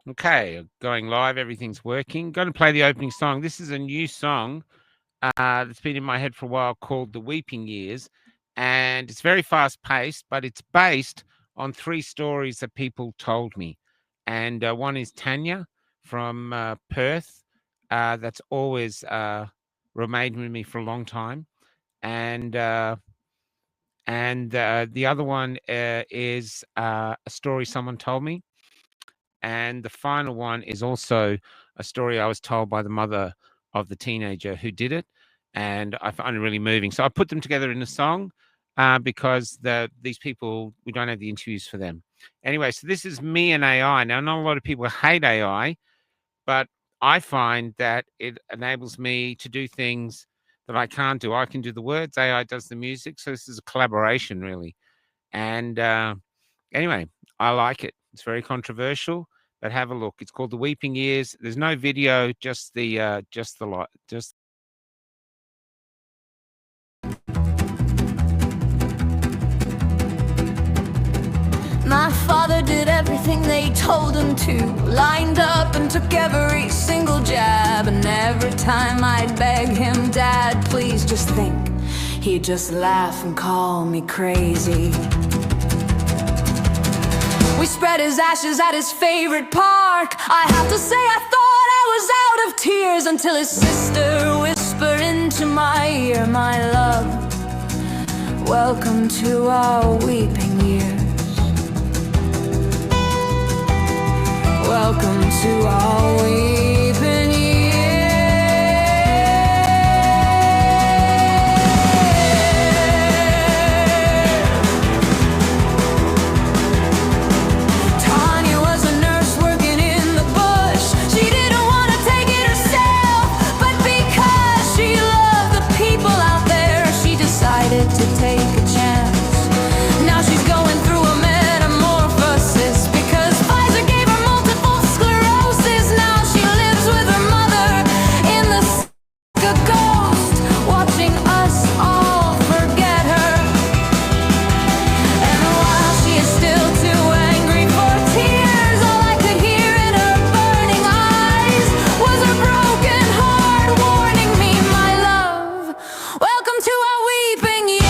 Okay, going live. Everything's working. Going to play the opening song. This is a new song that's been in my head for a while called The Weeping Years. And it's very fast paced, but it's based on three stories that people told me. And one is Tanya from Perth. That's always remained with me for a long time. And the other one is a story someone told me. And the final one is also a story I was told by the mother of the teenager who did it. And I find it really moving. So I put them together in a song because these people, we don't have the interviews for them. Anyway, so this is me and AI. Now, not a lot of people hate AI, but I find that it enables me to do things that I can't do. I can do the words, AI does the music. So this is a collaboration, really. And anyway, I like it. It's very controversial, but have a look. It's called The Weeping Years. There's no video, just the lot, just. My father did everything they told him to, lined up and took every single jab. And every time I'd beg him, Dad, please just think, he'd just laugh and call me crazy. We spread his ashes at his favorite park. I have to say I thought I was out of tears until his sister whispered into my ear, my love, welcome to our weeping years. Welcome to our weeping years. Tanya was a nurse working in the bush. She didn't want to take it herself, but because she loved the people out there, she decided to take a chance. Now she's going through a metamorphosis because Pfizer gave her multiple sclerosis. Now she lives with her mother in the a ghost, watching us all forget her. And while she is still too angry for tears, all I could hear in her burning eyes was her broken heart warning me, my love, welcome to our weeping years.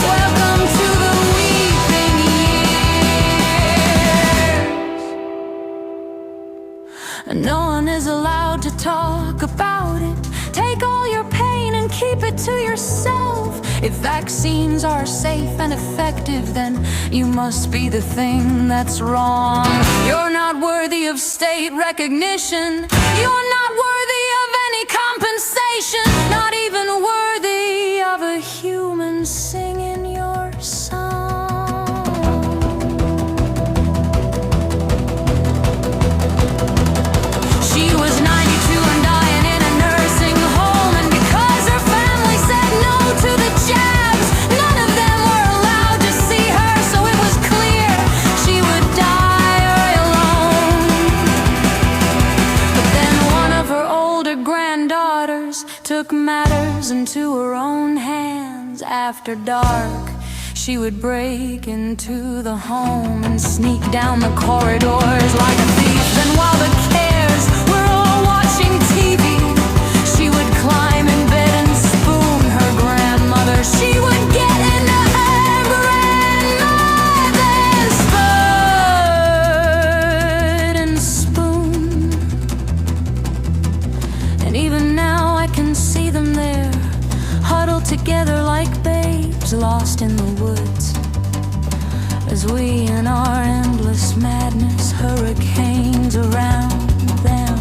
Welcome to the weeping years. No one is allowed to talk about it. Take all your pain and keep it to yourself. If vaccines are safe and effective, then you must be the thing that's wrong. You're not worthy of state recognition. You're not worthy of any compensation. Not even worthy of a human singing your song. She was 92 and dying in a nursing home, and because her family said no to the jabs, none of them were allowed to see her, so it was clear she would die alone. But then one of her older granddaughters took matters into her own hands. After dark, she would break into the home and sneak down the corridors like a thief. And while the cares were all watching TV, she would climb in bed and spoon her grandmother. She would get into her grandmother's foot and spoon. And even now I can see them there, huddled together like babes lost in the woods, as we in our endless madness, hurricanes around them,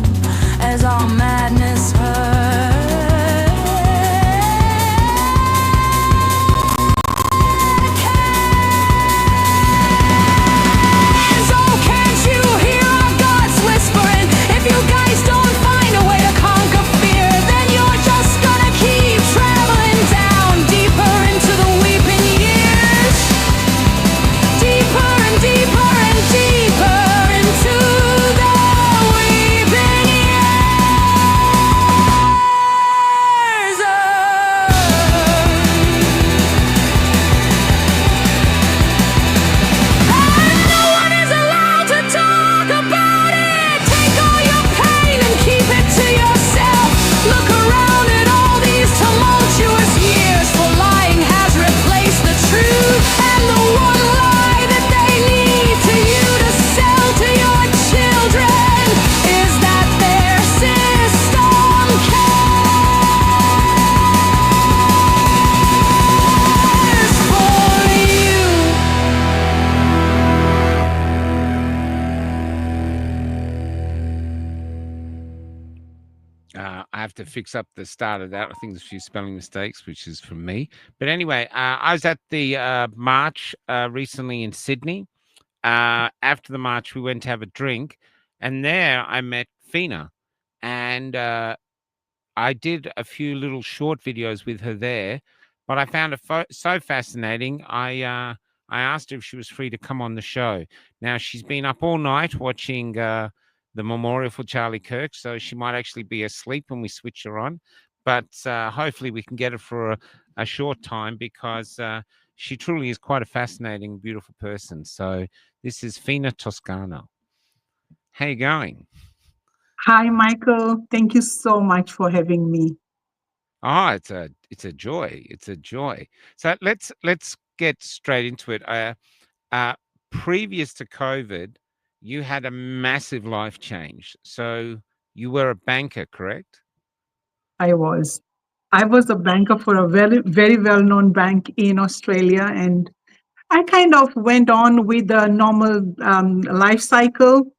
as our madness hurts. Oh, can't you hear our gods whispering? If you guys don't find a way to conquer fear, then you're just gonna keep traveling down deeper into the weeping years. Deeper and deeper and deeper into I have to fix up the start of that. I think there's a few spelling mistakes, which is from me. But anyway, I was at the march recently in Sydney. After the march, we went to have a drink, and there I met Fina, and I did a few little short videos with her there, but I found it so fascinating. I asked her if she was free to come on the show. Now she's been up all night watching the memorial for Charlie Kirk, so she might actually be asleep when we switch her on. But hopefully we can get her for a short time because she truly is quite a fascinating, beautiful person. So this is Fina Toscano. How you going? Hi, Michael. Thank you so much for having me. Oh, it's a joy. It's a joy. So let's get straight into it. Uh, Previous to COVID, you had a massive life change. So you were a banker, correct? I was. I was a banker for a very well-known bank in Australia, and I kind of went on with the normal life cycle.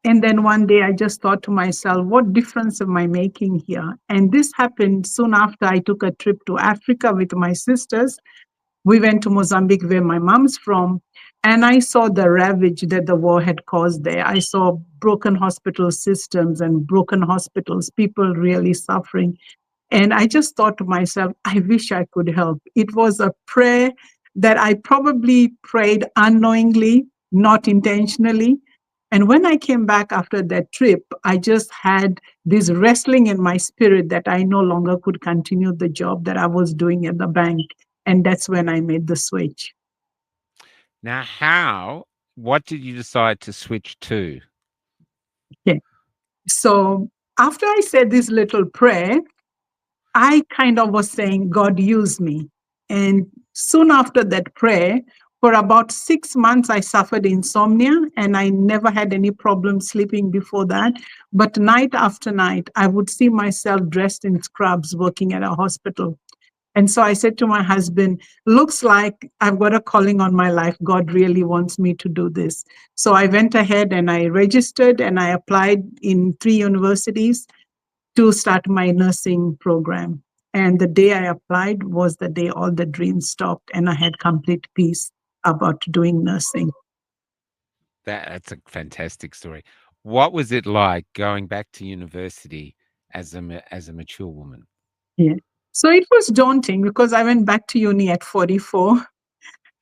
And then one day I just thought to myself, what difference am I making here? And this happened soon after I took a trip to Africa with my sisters. We went to Mozambique, where my mom's from, and I saw the ravage that the war had caused there. I saw broken hospital systems and broken hospitals, people really suffering. And I just thought to myself, I wish I could help. It was a prayer that I probably prayed unknowingly, not intentionally. And when I came back after that trip, I just had this wrestling in my spirit that I no longer could continue the job that I was doing at the bank. And that's when I made the switch. Now, what did you decide to switch to? Okay. So after I said this little prayer, I kind of was saying, God, use me. And soon after that prayer, for about 6 months, I suffered insomnia and I never had any problem sleeping before that. But night after night, I would see myself dressed in scrubs working at a hospital. And so I said to my husband, looks like I've got a calling on my life. God really wants me to do this. So I went ahead and I registered and I applied in 3 universities to start my nursing program. And the day I applied was the day all the dreams stopped and I had complete peace about doing nursing. That's a fantastic story. What was it like going back to university as as a mature woman? Yeah. So it was daunting because I went back to uni at 44.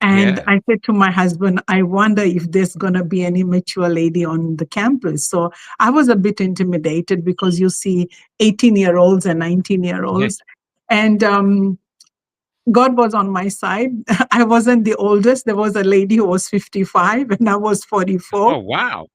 And Yeah. I said to my husband, I wonder if there's going to be any mature lady on the campus. So I was a bit intimidated because you see 18-year-olds and 19-year-olds. And God was on my side. I wasn't the oldest. There was a lady who was 55 and I was 44. Oh, wow.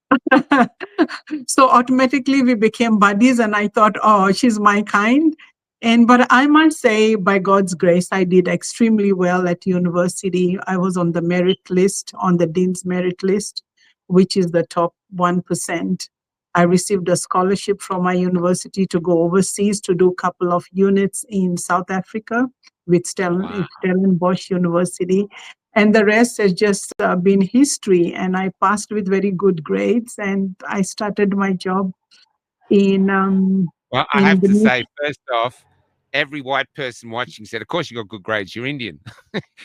So automatically we became buddies and I thought, oh, she's my kind. But I must say, by God's grace, I did extremely well at university. I was on the merit list, on the dean's merit list, which is the top 1%. I received a scholarship from my university to go overseas to do a couple of units in South Africa with Wow. Stellenbosch University. And the rest has just been history. And I passed with very good grades and I started my job in Well, I in have the to new. say, first off, every white person watching said, "Of course you got good grades. You're Indian."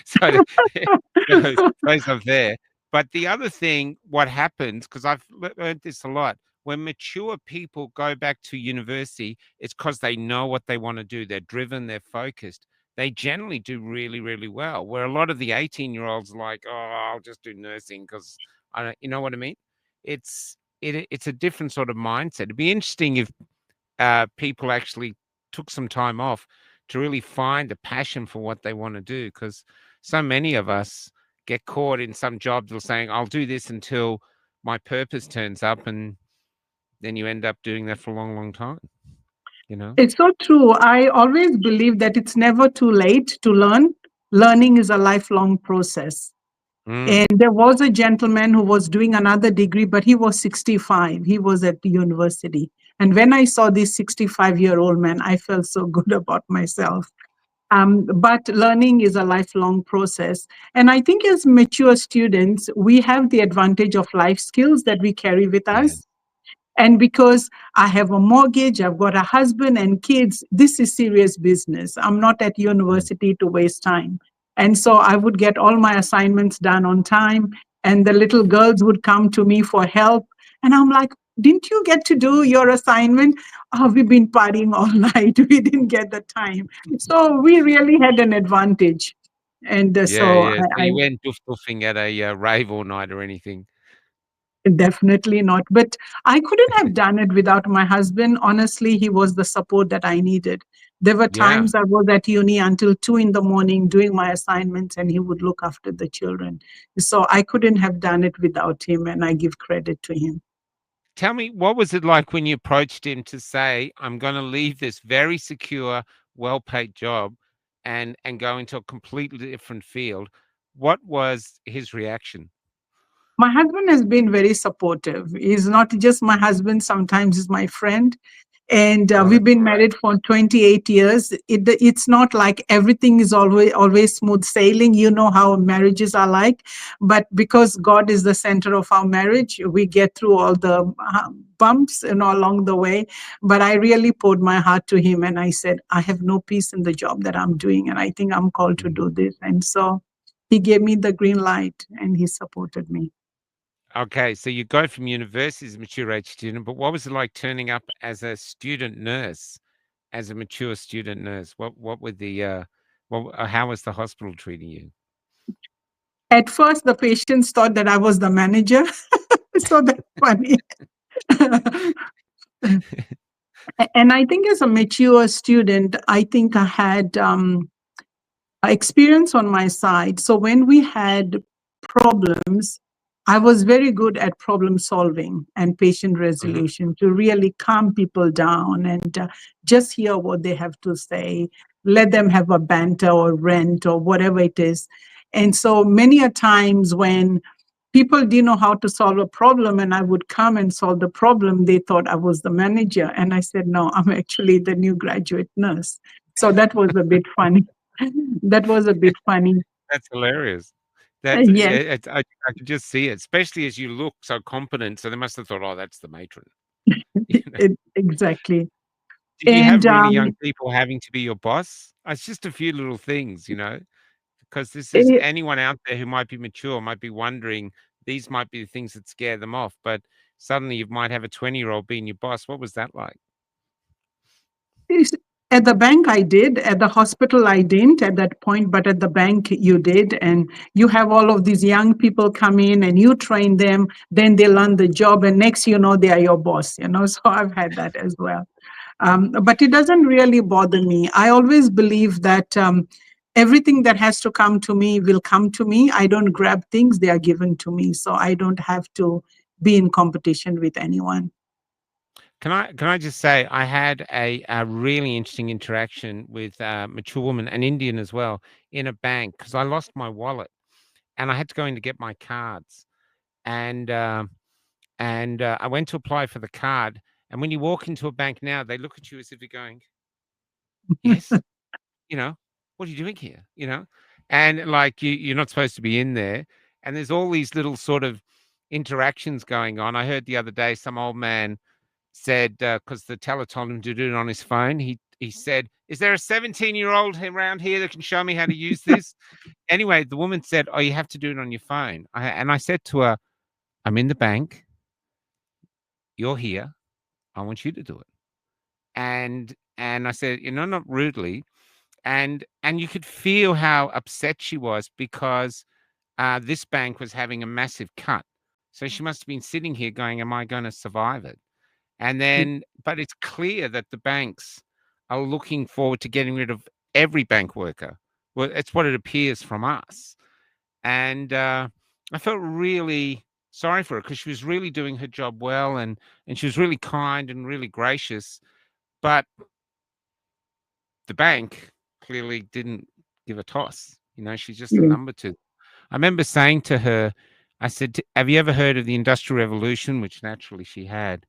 So, so first off there. But the other thing, what happens, because I've learned this a lot, when mature people go back to university, it's because they know what they want to do. They're driven. They're focused. They generally do really, really well. Where a lot of the 18-year-olds are like, "Oh, I'll just do nursing because I don't," you know what I mean? It's a different sort of mindset. It'd be interesting if people actually took some time off to really find a passion for what they want to do. Because so many of us get caught in some job that's saying, I'll do this until my purpose turns up. And then you end up doing that for a long, long time, you know? It's so true. I always believe that it's never too late to learn. Learning is a lifelong process. Mm, And there was a gentleman who was doing another degree, but he was 65. He was at the university. And when I saw this 65-year-old man, I felt so good about myself. But learning is a lifelong process. And I think as mature students, we have the advantage of life skills that we carry with yeah. us. And because I have a mortgage, I've got a husband and kids, this is serious business. I'm not at Mm. university to waste time. And so I would get all my assignments done on time, and the little girls would come to me for help. And I'm like, didn't you get to do your assignment? Oh, we've been partying all night. We didn't get the time. So we really had an advantage. And Yeah, so yeah. So I you went doof-doofing at a, rave all night or anything? definitely not. But I couldn't have done it without my husband. Honestly, he was the support that I needed. There were Yeah. times I was at uni until 2 in the morning doing my assignments, and he would look after the children. So I couldn't have done it without him, and I give credit to him. Tell me, what was it like when you approached him to say, "I'm gonna leave this very secure, well-paid job and go into a completely different field?" What was his reaction? My husband has been very supportive. He's not just my husband, sometimes he's my friend. And Oh, we've that's been great. married for 28 years. It's not like everything is always smooth sailing. You know how marriages are like. But because God is the center of our marriage, we get through all the bumps along the way. But I really poured my heart to him, and I said, I have no peace in the job that I'm doing, and I think I'm called to do Mm. this. And so he gave me the green light, and he supported me. Okay, so you go from university as a mature age student, but what was it like turning up as a student nurse, as a mature student nurse? What were the, how was the hospital treating you? At first, the patients thought that I was the manager. So that's funny. And I think as a mature student, I think I had experience on my side. So when we had problems, I was very good at problem solving and patient Mhm. resolution to really calm people down and just hear what they have to say, let them have a banter or rant or whatever it is. And so many a times when people didn't know how to solve a problem and I would come and solve the problem, they thought I was the manager. And I said, no, I'm actually the new graduate nurse. So that was a bit funny. That was a bit funny. That's hilarious. That's Yes, it's I could just see it, especially as you look so competent, so they must have thought, "Oh, that's the matron." You know? exactly. Did you have And really young people having to be your boss? It's just a few little things, because this is it, anyone out there who might be mature might be wondering, these might be the things that scare them off, but suddenly you might have a 20-year-old being your boss. What was that like? Yes, at the bank, I did. At the hospital, I didn't at that point, but at the bank, you did. And you have all of these young people come in and you train them, then they learn the job, and next you know, they are your boss. So I've had that as well. But it doesn't really bother me. I always believe that everything that has to come to me will come to me. I don't grab things, they are given to me. So I don't have to be in competition with anyone. Can I just say I had a really interesting interaction with a mature woman, an Indian as well, in a bank because I lost my wallet and I had to go in to get my cards. And I went to apply for the card. And when you walk into a bank now, they look at you as if you're going, "Yes, you know, what are you doing here?" And like you're not supposed to be in there. And there's all these little sort of interactions going on. I heard the other day some old man said, because the teller told him to do it on his phone, he said, "Is there a 17-year-old around here that can show me how to use this?" Anyway, the woman said, "Oh, you have to do it on your phone." And I said to her, "I'm in the bank. You're here. I want you to do it." And I said, not rudely, and you could feel how upset she was because this bank was having a massive cut. So she must have been sitting here going, "Am I going to survive it?" And then, but it's clear that the banks are looking forward to getting rid of every bank worker. Well, it's what it appears from us. And I felt really sorry for her because she was really doing her job well, and she was really kind and really gracious. But the bank clearly didn't give a toss. She's just a Yeah. number to. I remember saying to her, I said, "Have you ever heard of the Industrial Revolution?" Which naturally she had.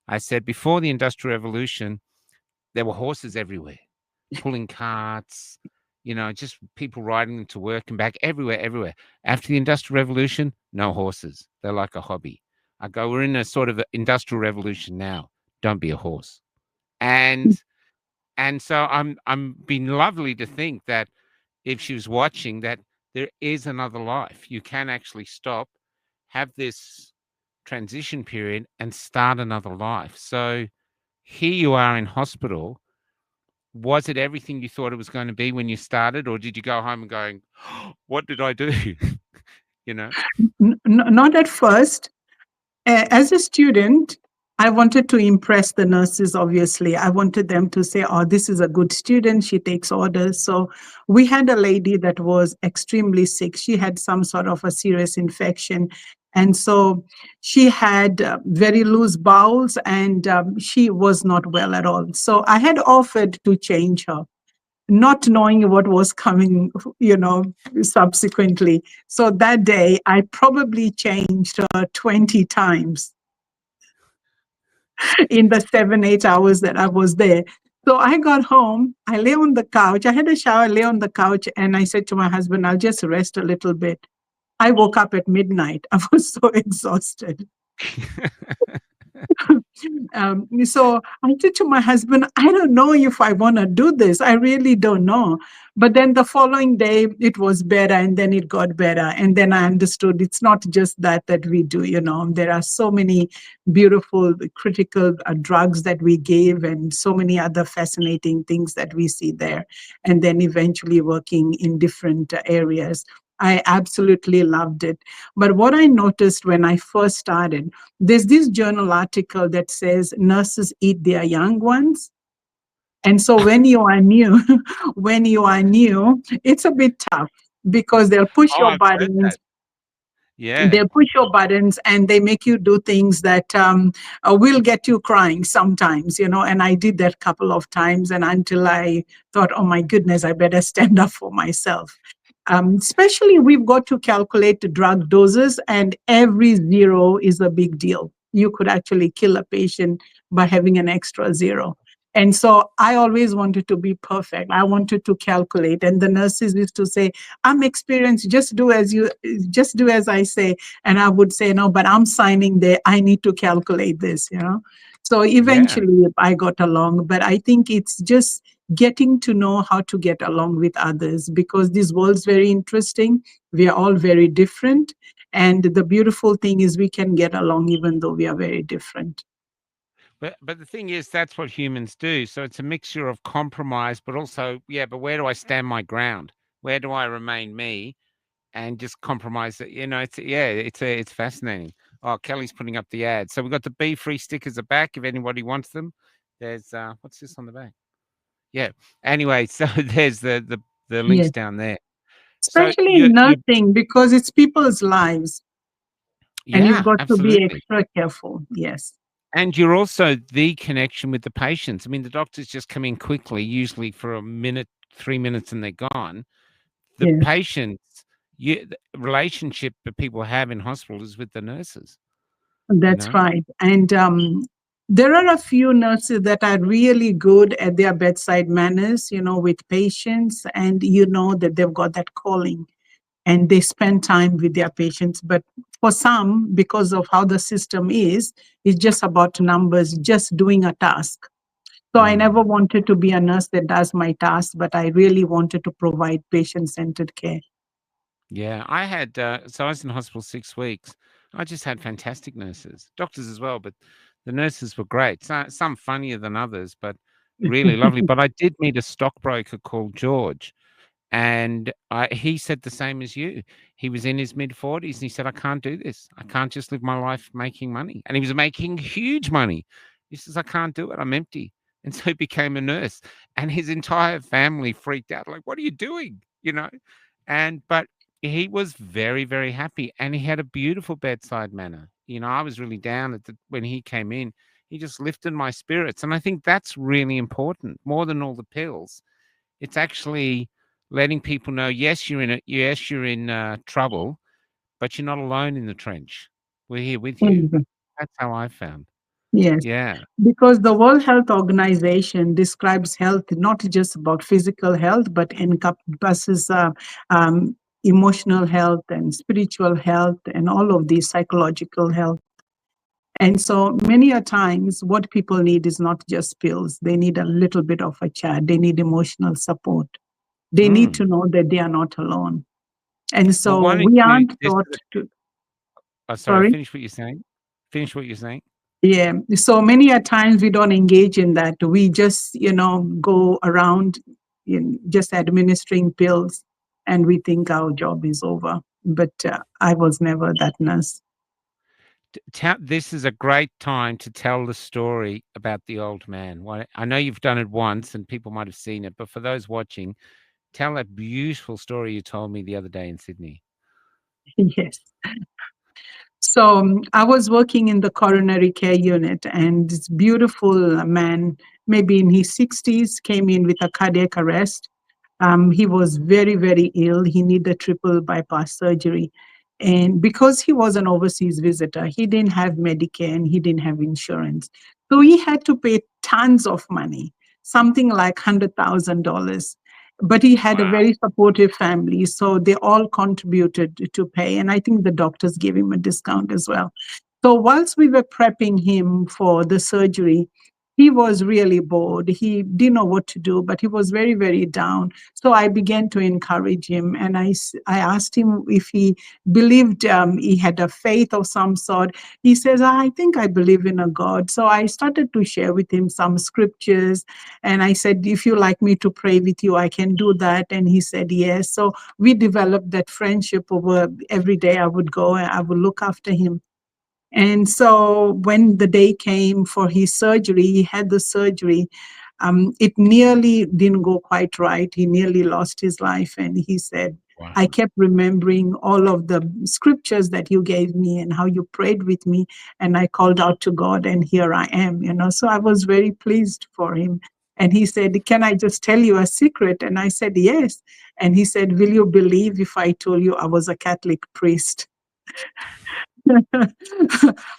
I said, "Before the Industrial Revolution, there were horses everywhere, pulling carts, just people riding them to work and back everywhere, everywhere. After the Industrial Revolution, no horses. They're like a hobby." I go, we're in a sort of industrial revolution now. Don't be a horse. And so I'm been lovely to think that if she was watching that there is another life. You can actually stop, have this transition period and start another life. So here you are in hospital. Was it everything you thought it was going to be when you started, or did you go home and going, what did I do? you know? Not at first. As a student, I wanted to impress the nurses, obviously. I wanted them to say, oh, this is a good student. She takes orders. So we had a lady that was extremely sick. She had some sort of a serious infection. And so she had very loose bowels and she was not well at all. So I had offered to change her, not knowing what was coming, subsequently. So that day, I probably changed her 20 times in the 7, 8 hours that I was there. So I got home, I lay on the couch, I had a shower, lay on the couch, and I said to my husband, I'll just rest a little bit. I woke up at midnight. I was so exhausted. So I said to my husband, I don't know if I want to do this. I really don't know. But then the following day, it was better, and then it got better. And then I understood it's not just that we do, there are so many beautiful, critical drugs that we give, and so many other fascinating things that we see there. And then eventually working in different areas. I absolutely loved it. But what I noticed when I first started, there's this journal article that says nurses eat their young ones. And so when you are new, it's a bit tough because they'll push Oh, your I've heard buttons, that. Yeah. and they make you do things that will get you crying sometimes, and I did that a couple of times, and until I thought, oh my goodness, I better stand up for myself. Especially we've got to calculate the drug doses, and every zero is a big deal. You could actually kill a patient by having an extra zero. And so I always wanted to be perfect. I wanted to calculate. And the nurses used to say, I'm experienced, just do as I say. And I would say, no, but I'm signing there. I need to calculate this. So Yeah. eventually I got along. But I think it's just getting to know how to get along with others, because this world's very interesting. We are all very different. And the beautiful thing is we can get along even though we are very different. But the thing is, that's what humans do. So it's a mixture of compromise, but also, yeah, but where do I stand my ground? Where do I remain me and just compromise it? It's fascinating. Oh, Kelly's putting up the ad. So we've got the Be Free stickers are back if anybody wants them. There's what's this on the back? Yeah. Anyway, so there's the links Yes. down there. So Especially you in nursing, because it's people's lives and you've yeah, got to be absolutely. extra careful. Yes. And you're also the connection with the patients. I mean, the doctors just come in quickly, usually for a minute, 3 minutes, and they're gone. The Yes. patients, the relationship that people have in hospital is with the nurses, you That's know? right. And there are a few nurses that are really good at their bedside manners, with patients, and you know that they've got that calling and they spend time with their patients. But for some, because of how the system is, it's just about numbers, just doing a task. So I never Mm. wanted to be a nurse that does my task, but I really wanted to provide patient-centered care. Yeah, I had, so I was in hospital 6 weeks. I just had fantastic nurses, doctors as well, but the nurses were great. Some funnier than others, but really lovely. But I did meet a stockbroker called George. And he said the same as you. He was in his mid-40s and he said, I can't do this. I can't just live my life making money. And he was making huge money. He says, I can't do it. I'm empty. And so he became a nurse. And his entire family freaked out, like, what are you doing? But he was very, very happy. And he had a beautiful bedside manner. I was really down when he came in. He just lifted my spirits. And I think that's really important, more than all the pills. It's actually letting people know, yes, you're in trouble, but you're not alone in the trench. We're here with you. Mhm. That's how I found. Yes. Yeah. Because the World Health Organization describes health not just about physical health, but encompasses um, emotional health and spiritual health and all of these psychological health. And so many a times, what people need is not just pills. They need a little bit of a chat. They need emotional support. They need to Mm. know that they are not alone. And Well, so why don't we you aren't this taught is to, oh, sorry, sorry. finish what you're saying. Finish what you're saying. Yeah. So many a times we don't engage in that. We just, go around just administering pills and we think our job is over. But I was never that nurse. This is a great time to tell the story about the old man. Why, I know you've done it once and people might have seen it, but for those watching, tell that beautiful story you told me the other day in Sydney. Yes. So I was working in the coronary care unit, and this beautiful man, maybe in his 60s, came in with a cardiac arrest. He was very, very ill. He needed triple bypass surgery. And because he was an overseas visitor, he didn't have Medicare and he didn't have insurance. So he had to pay tons of money, something like $100,000. But he had a Wow. very supportive family. So they all contributed to pay. And I think the doctors gave him a discount as well. So whilst we were prepping him for the surgery, he was really bored. He didn't know what to do, but he was very, very down. So I began to encourage him, and I asked him if he believed he had a faith of some sort. He says, I think I believe in a God. So I started to share with him some scriptures, and I said, if you like me to pray with you, I can do that. And he said, yes. So we developed that friendship over every day. I would go and I would look after him. And so when the day came for his surgery, he had the surgery. It nearly didn't go quite right. He nearly lost his life. And he said, Wow. I kept remembering all of the scriptures that you gave me and how you prayed with me. And I called out to God, and here I am. So I was very pleased for him. And he said, can I just tell you a secret? And I said, yes. And he said, will you believe if I told you I was a Catholic priest?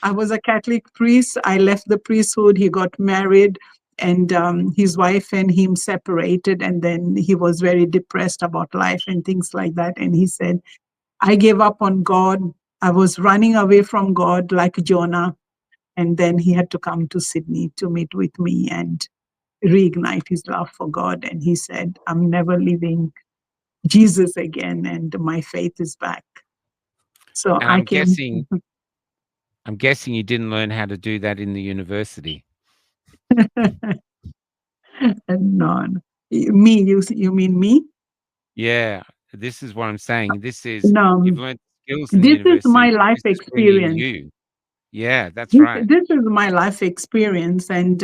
I was a Catholic priest. I left the priesthood. He got married, and his wife and him separated. And then he was very depressed about life and things like that. And he said, I gave up on God. I was running away from God like Jonah. And then he had to come to Sydney to meet with me and reignite his love for God. And he said, I'm never leaving Jesus again, and my faith is back. So And I came. I'm guessing you didn't learn how to do that in the university. No, no. Me, you mean me? Yeah, this is what I'm saying. This is No, you've learned skills in the this is university, my but life this is bringing experience. you. Yeah, that's This, right. this is my life experience, and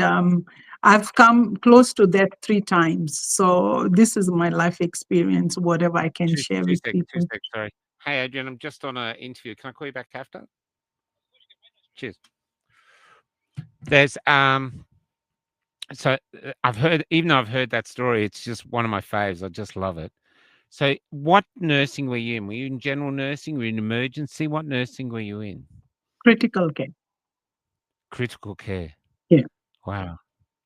I've come close to death 3 times. So this is my life experience, whatever I can Two, share two with sec, two people. sec. Sorry. Hey, Adrian, I'm just on an interview. Can I call you back after? Cheers. There's so I've heard, even though I've heard that story, it's just one of my faves. I just love it. So, what nursing were you in? Were you in general nursing? Were you in emergency? What nursing were you in? Critical care. Critical care. Yeah. Wow,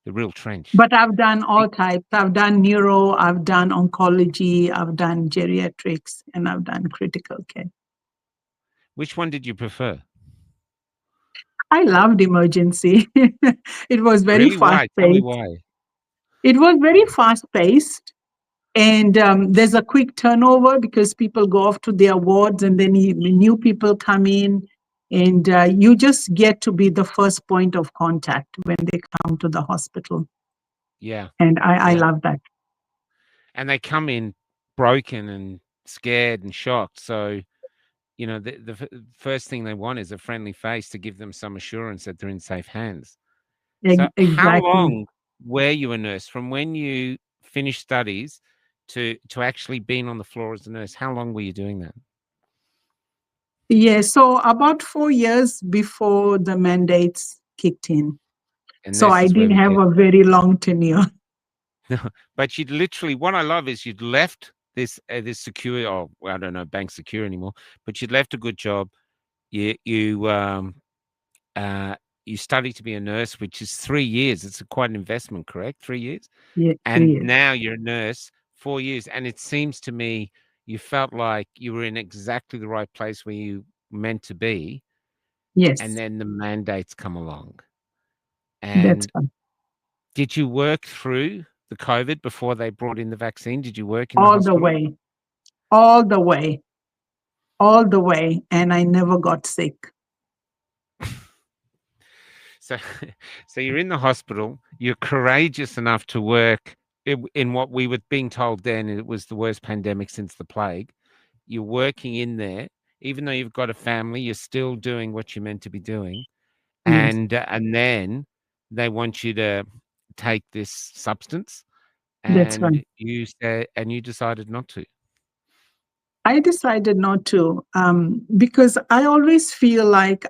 the real trench. But I've done all types. I've done neuro, I've done oncology, I've done geriatrics, and I've done critical care. Which one did you prefer? I loved emergency. It was very Really? fast Why? Tell me paced. why. It was very fast paced. And there's a quick turnover because people go off to their wards, and then new people come in. And you just get to be the first point of contact when they come to the hospital. Yeah, And I yeah. love that. And they come in broken and scared and shocked. So, the first thing they want is a friendly face to give them some assurance that they're in safe hands. So, how Exactly. long were you a nurse from when you finished studies to actually being on the floor as a nurse? How long were you doing that? Yeah. So about 4 years before the mandates kicked in. And So this I is where didn't we have get. a very long tenure. But you'd literally, what I love is you'd left this secure, or well, I don't know, bank secure anymore, but you'd left a good job. You uh you studied to be a nurse, which is 3 years. It's quite an investment, correct? 3 years. Yeah, And 3 years. now you're a nurse, 4 years. And it seems to me you felt like you were in exactly the right place where you meant to be. and Yes, then the mandates come along. that's And fine. did you work through the COVID before they brought in the vaccine? Did you work in the All the hospital? way, all the way, all the way. And I never got sick. So, so you're in the hospital. You're courageous enough to work in what we were being told then it was the worst pandemic since the plague. You're working in there, even though you've got a family. You're still doing what you're meant to be doing, Yes, and then they want you to take this substance, that's and right. you said, and you decided not to. I decided not to because I always feel like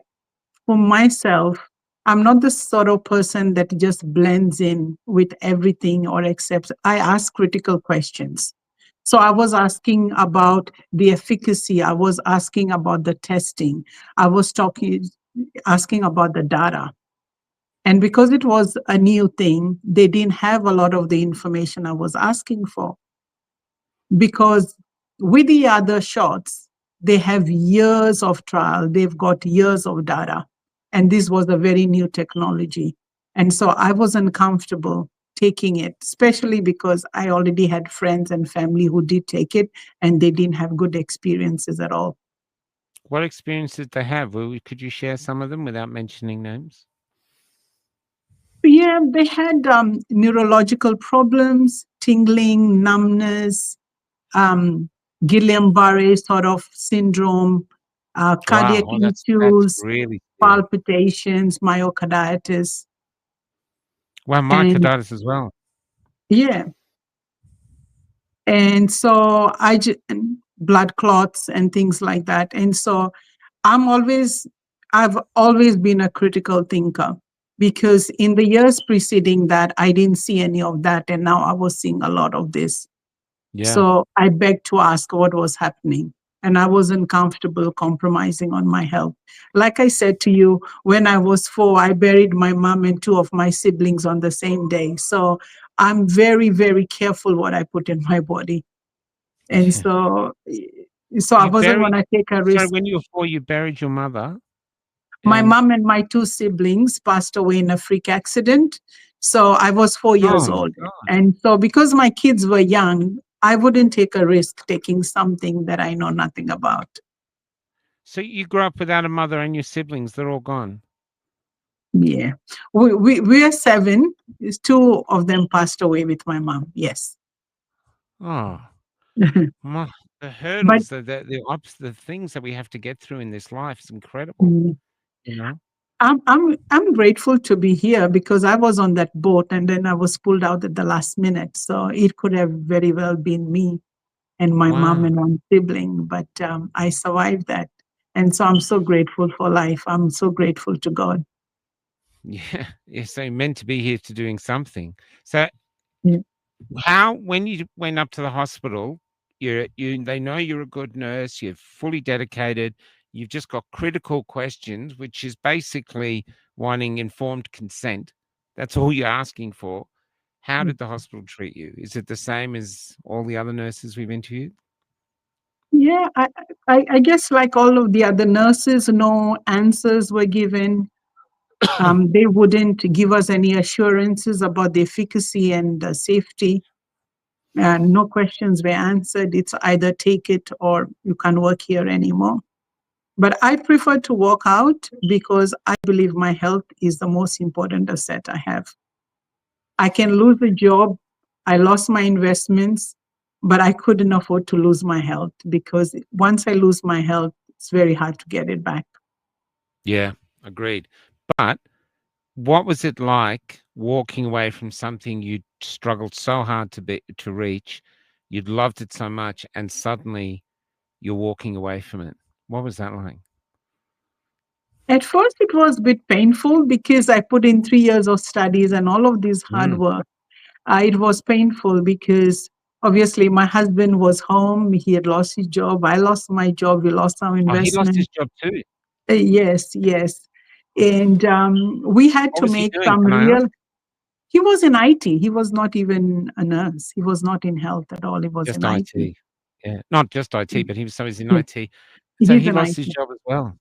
for myself, I'm not the sort of person that just blends in with everything or accepts. I ask critical questions. So I was asking about the efficacy. I was asking about the testing. I was asking about the data. And because it was a new thing, they didn't have a lot of the information I was asking for. Because with the other shots, they have years of trial, they've got years of data. And this was a very new technology. And so I wasn't comfortable taking it, especially because I already had friends and family who did take it and they didn't have good experiences at all. What experience did they have? Could you share some of them without mentioning names? Yeah, they had neurological problems, tingling, numbness, um, Guillain-Barré sort of syndrome, cardiac Wow, well, that's issues, really severe. palpitations, myocarditis, Well, and myocarditis as well. yeah, and so blood clots and things like that. And so I'm always, I've always been a critical thinker because in the years preceding that, I didn't see any of that, and now I was seeing a lot of this. Yeah. So I begged to ask what was happening. And I wasn't comfortable compromising on my health. Like I said to you, when I was 4, I buried my mom and 2 of my siblings on the same day. So I'm very, very careful what I put in my body. And Yeah. so I You wasn't going buried to take a So risk. when you were 4, you buried your mother, My and mom and my 2 siblings passed away in a freak accident. So I was 4 years oh my old. god. And so because my kids were young, I wouldn't take a risk taking something that I know nothing about. So you grew up without a mother and your siblings, they're all gone? Yeah. We are 7. Is 2 of them passed away with my mom. Yes. Oh, my the But hurdles, the things that we have to get through in this life is incredible, mm, you know? I'm grateful to be here because I was on that boat and then I was pulled out at the last minute. So it could have very well been me and my mom Wow. and one sibling, but I survived that. And so I'm so grateful for life. I'm so grateful to God. Yeah. Yeah, so you're meant to be here to doing something. So Yeah. how when you went up to the hospital, they know you're a good nurse, you're fully dedicated, you've just got critical questions, which is basically wanting informed consent. That's all you're asking for. How did the hospital treat you? Is it the same as all the other nurses we've interviewed? Yeah, I guess like all of the other nurses, no answers were given. They wouldn't give us any assurances about the efficacy and the safety. No questions were answered. It's either take it or you can't work here anymore. But I prefer to walk out because I believe my health is the most important asset I have. I can lose a job. I lost my investments, but I couldn't afford to lose my health because once I lose my health, it's very hard to get it back. Yeah, agreed. But what was it like walking away from something you'd struggled so hard to reach? You'd loved it so much, and suddenly you're walking away from it. What was that like? At first, it was a bit painful because I put in 3 years of studies and all of this hard Mm. work. It was painful because obviously my husband was home. He had lost his job. I lost my job. We lost our Oh, he lost his investment. job too. Yes, yes. And we had What to was he make doing? some Can I ask? real. He was in IT. He was not even a nurse. He was not in health at all. He was Just in IT. IT. Yeah, not just IT, but he was in Yes, IT. So he's he in lost his IT. job as well.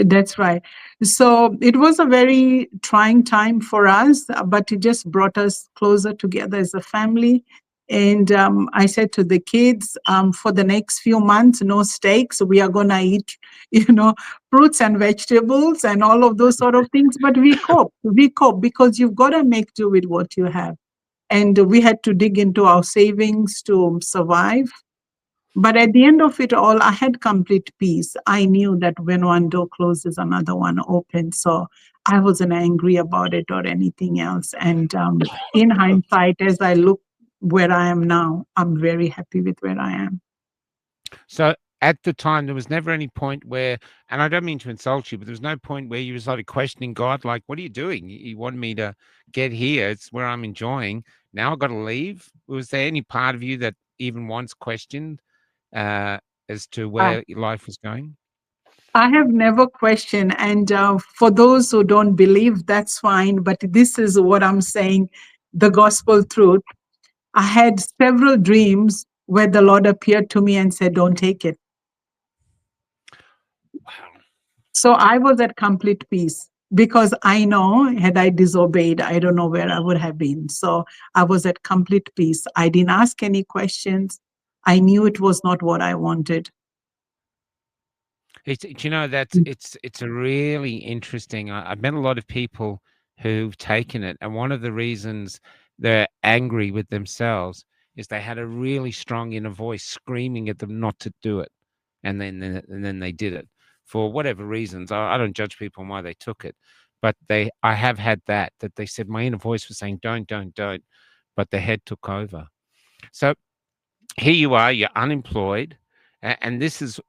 That's right. So it was a very trying time for us, but it just brought us closer together as a family. And I said to the kids, for the next few months, no steaks. We are going to eat, you know, fruits and vegetables and all of those sort of things. But we cope. We cope because you've got to make do with what you have. And we had to dig into our savings to survive. But at the end of it all, I had complete peace. I knew that when one door closes, another one opens. So I wasn't angry about it or anything else. And in hindsight, as I look where I am now, I'm very happy with where I am. So at the time, there was never any point where, and I don't mean to insult you, but there was no point where you started questioning God, like, what are you doing? You wanted me to get here. It's where I'm enjoying. Now I've got to leave. Was there any part of you that even once questioned uh, as to I, where your life was going? I have never questioned. And for those who don't believe, that's fine. But this is what I'm saying, the gospel truth. I had several dreams where the Lord appeared to me and said, don't take it. Wow. So I was at complete peace because I know had I disobeyed, I don't know where I would have been. So I was at complete peace. I didn't ask any questions. I knew it was not what I wanted. You know, it's a really interesting. I've met a lot of people who've taken it, and one of the reasons they're angry with themselves is they had a really strong inner voice screaming at them not to do it, and then they did it for whatever reasons. I don't judge people on why they took it, but I have had that they said my inner voice was saying don't, but the head took over. So here you are, you're unemployed, and this is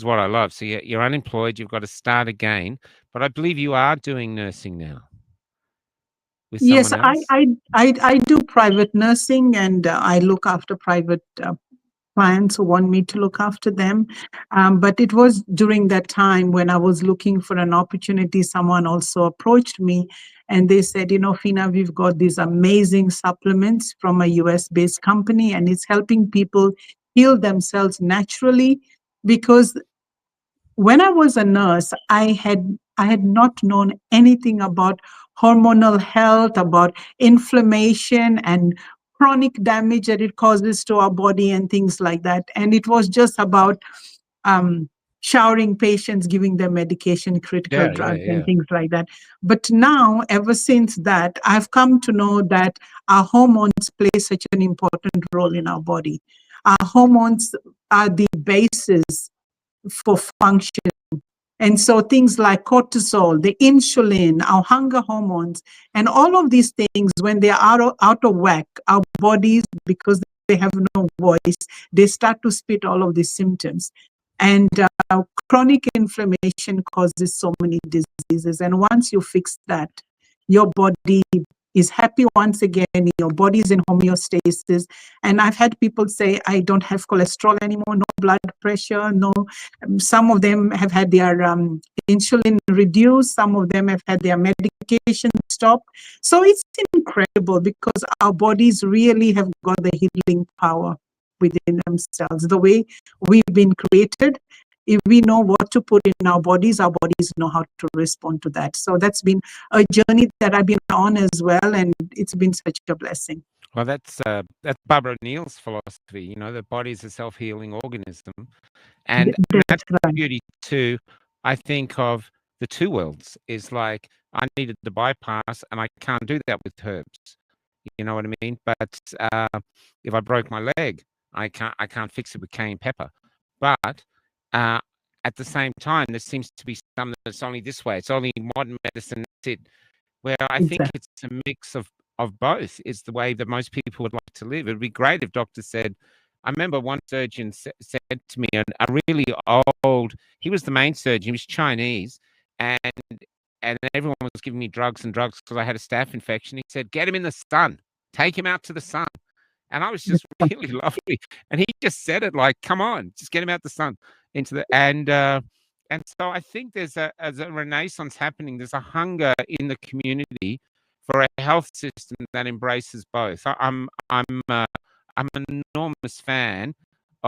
what I love. So you're unemployed, you've got to start again, but I believe you are doing nursing now with Yes, someone else. I do private nursing and I look after private clients who want me to look after them. But it was during that time when I was looking for an opportunity, someone also approached me and they said, you know, Fina, we've got these amazing supplements from a US based company and it's helping people heal themselves naturally because when I was a nurse, I had not known anything about hormonal health, about inflammation and chronic damage that it causes to our body and things like that. And it was just about um, showering patients, giving them medication, critical drugs, and Yeah. things like that. But now, ever since that, I've come to know that our hormones play such an important role in our body. Our hormones are the basis for function. And so things like cortisol, the insulin, our hunger hormones, and all of these things, when they are out of whack, our bodies, because they have no voice, they start to spit all of these symptoms. And chronic inflammation causes so many diseases. And once you fix that, your body is happy once again, your body is in homeostasis. And I've had people say, I don't have cholesterol anymore, no blood pressure, no. Some of them have had their insulin reduced, some of them have had their medication stopped. So it's incredible because our bodies really have got the healing power within themselves. The way we've been created, if we know what to put in our bodies know how to respond to that. So that's been a journey that I've been on as well, and it's been such a blessing. Well, that's Barbara Neal's philosophy. You know, the body is a self-healing organism, and That's that's the right. beauty too. I think of the two worlds is like I needed the bypass, and I can't do that with herbs. You know what I mean? But if I broke my leg, I can't fix it with cayenne pepper. But uh, at the same time, there seems to be some that's only this way. It's only modern medicine. That's it. Where I think Exactly. it's a mix of both. Is the way that most people would like to live. It'd be great if doctors said. I remember one surgeon said to me, a really old. He was the main surgeon. He was Chinese, and and everyone was giving me drugs and drugs because I had a staph infection. He said, "Get him in the sun. Take him out to the sun." And I was just really lovely. And he just said it like, "Come on, just get him out the sun into the." And so I think there's a renaissance happening. There's a hunger in the community for a health system that embraces both. I'm an enormous fan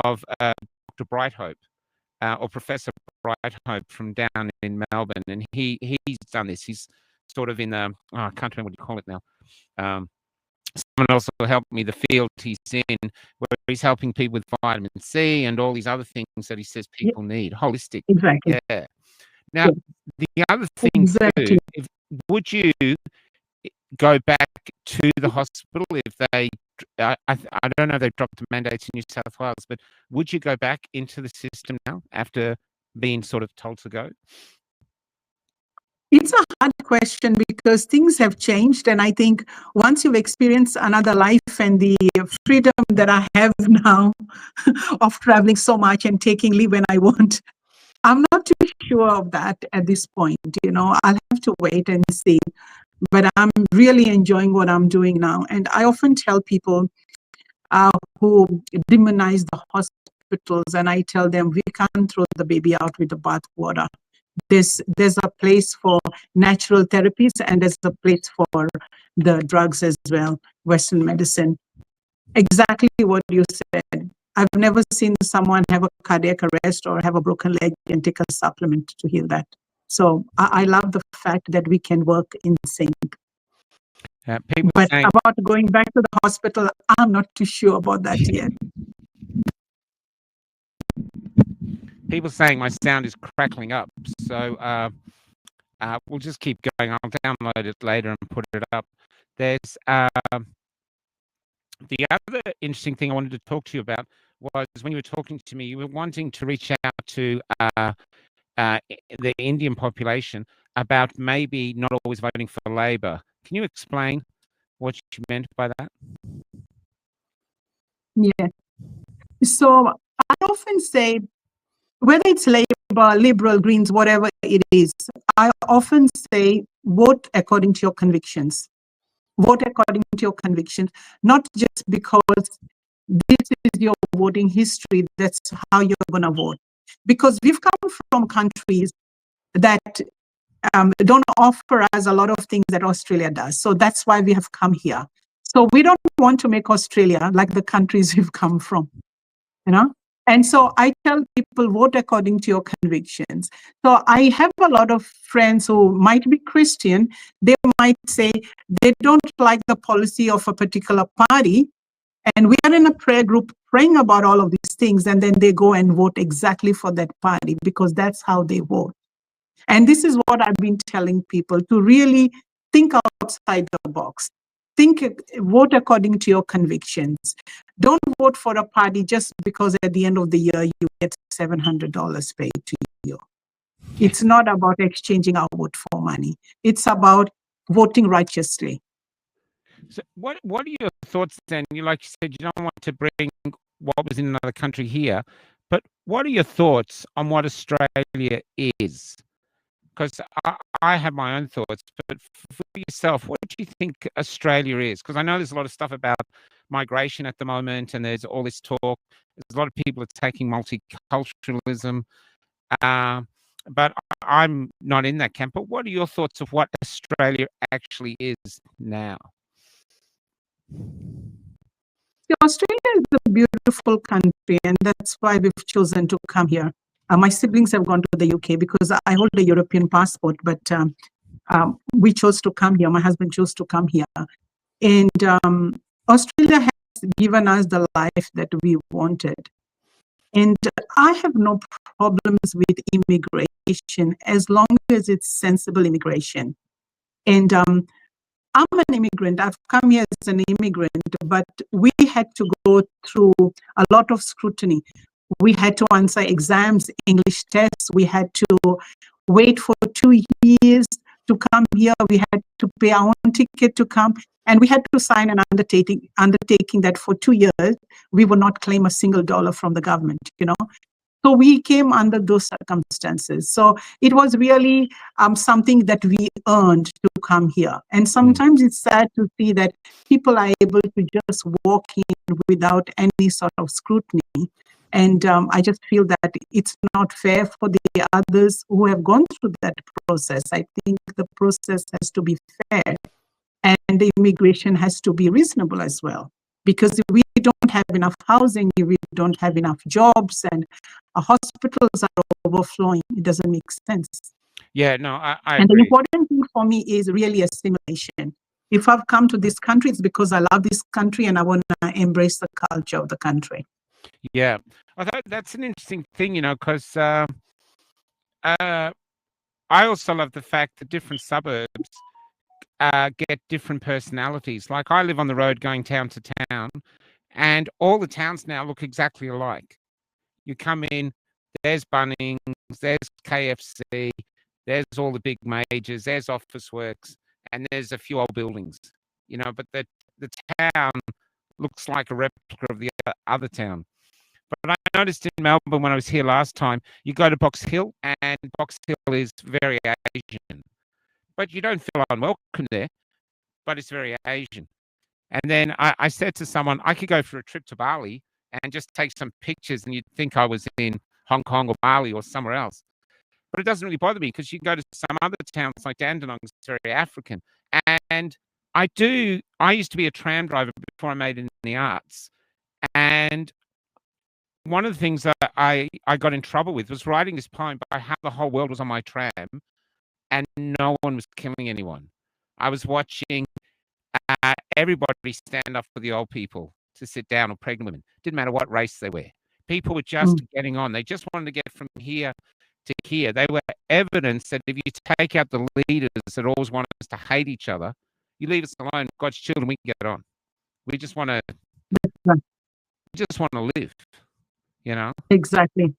of Dr. Brighthope or Professor Bright Hope from down in Melbourne, and he's done this. He's sort of in the I can't remember what you call it now. Someone else will help me. The field he's in, where he's helping people with vitamin C and all these other things that he says people need. Holistic, Exactly. yeah. Now, the other thing Exactly. too, would you go back to the hospital if they? I don't know if they've dropped the mandates in New South Wales, but would you go back into the system now after being sort of told to go? It's a hard question because things have changed. And I think once you've experienced another life and the freedom that I have now of traveling so much and taking leave when I want, I'm not too sure of that at this point. I'll have to wait and see. But I'm really enjoying what I'm doing now. And I often tell people who demonize the hospitals, and I tell them, we can't throw the baby out with the bathwater. There's a place for natural therapies, and there's a place for the drugs as well, Western medicine. Exactly what you said. I've never seen someone have a cardiac arrest or have a broken leg and take a supplement to heal that. So I love the fact that we can work in sync. But about going back to the hospital, I'm not too sure about that yet. People saying my sound is crackling up, so we'll just keep going. I'll download it later and put it up. There's the other interesting thing I wanted to talk to you about was when you were talking to me, you were wanting to reach out to the Indian population about maybe not always voting for Labor. Can you explain what you meant by that? Yeah. So I often say, whether it's Labor, Liberal, Greens, whatever it is, I often say, vote according to your convictions. Vote according to your convictions, not just because this is your voting history, that's how you're going to vote. Because we've come from countries that don't offer us a lot of things that Australia does. So that's why we have come here. So we don't want to make Australia like the countries we've come from, And so I tell people, vote according to your convictions. So I have a lot of friends who might be Christian. They might say they don't like the policy of a particular party. And we are in a prayer group praying about all of these things. And then they go and vote exactly for that party because that's how they vote. And this is what I've been telling people, to really think outside the box. Vote according to your convictions. Don't vote for a party just because at the end of the year you get $700 paid to you. It's not about exchanging our vote for money. It's about voting righteously. So what are your thoughts then? Like you said, you don't want to bring what was in another country here, but what are your thoughts on what Australia is? Because I have my own thoughts, but for yourself, what do you think Australia is? Because I know there's a lot of stuff about migration at the moment, and there's all this talk. There's a lot of people attacking multiculturalism, but I'm not in that camp. But what are your thoughts of what Australia actually is now? Australia is a beautiful country, and that's why we've chosen to come here. My siblings have gone to the UK because I hold a European passport, but we chose to come here. My husband chose to come here. And Australia has given us the life that we wanted. And I have no problems with immigration as long as it's sensible immigration. And I'm an immigrant. I've come here as an immigrant, but we had to go through a lot of scrutiny. We had to answer exams, English tests. We had to wait for 2 years to come here. We had to pay our own ticket to come. And we had to sign an undertaking that for 2 years, we would not claim a single dollar from the government, So we came under those circumstances. So it was really something that we earned to come here. And sometimes it's sad to see that people are able to just walk in without any sort of scrutiny. And I just feel that it's not fair for the others who have gone through that process. I think the process has to be fair, and the immigration has to be reasonable as well, because we don't have enough housing, we don't have enough jobs, and our hospitals are overflowing. It doesn't make sense. Yeah, no, I And the agree. important thing for me is really assimilation. If I've come to this country, it's because I love this country and I want to embrace the culture of the country. Yeah, I thought that's an interesting thing, because I also love the fact that different suburbs get different personalities. Like I live on the road going town to town, and all the towns now look exactly alike. You come in, there's Bunnings, there's KFC, there's all the big majors, there's Officeworks, and there's a few old buildings, but the town looks like a replica of the other town. But I noticed in Melbourne when I was here last time, you go to Box Hill, and Box Hill is very Asian. But you don't feel unwelcome there, but it's very Asian. And then I said to someone, I could go for a trip to Bali and just take some pictures, and you'd think I was in Hong Kong or Bali or somewhere else. But it doesn't really bother me because you can go to some other towns like Dandenong, it's very African. And I used to be a tram driver before I made it in the arts. And one of the things that I got in trouble with was writing this poem about how the whole world was on my tram and no one was killing anyone. I was watching everybody stand up for the old people to sit down, or pregnant women. Didn't matter what race they were. People were just getting on. They just wanted to get from here to here. They were evidence that if you take out the leaders that always want us to hate each other, you leave us alone, God's children, we can get on. We just want to live, Exactly.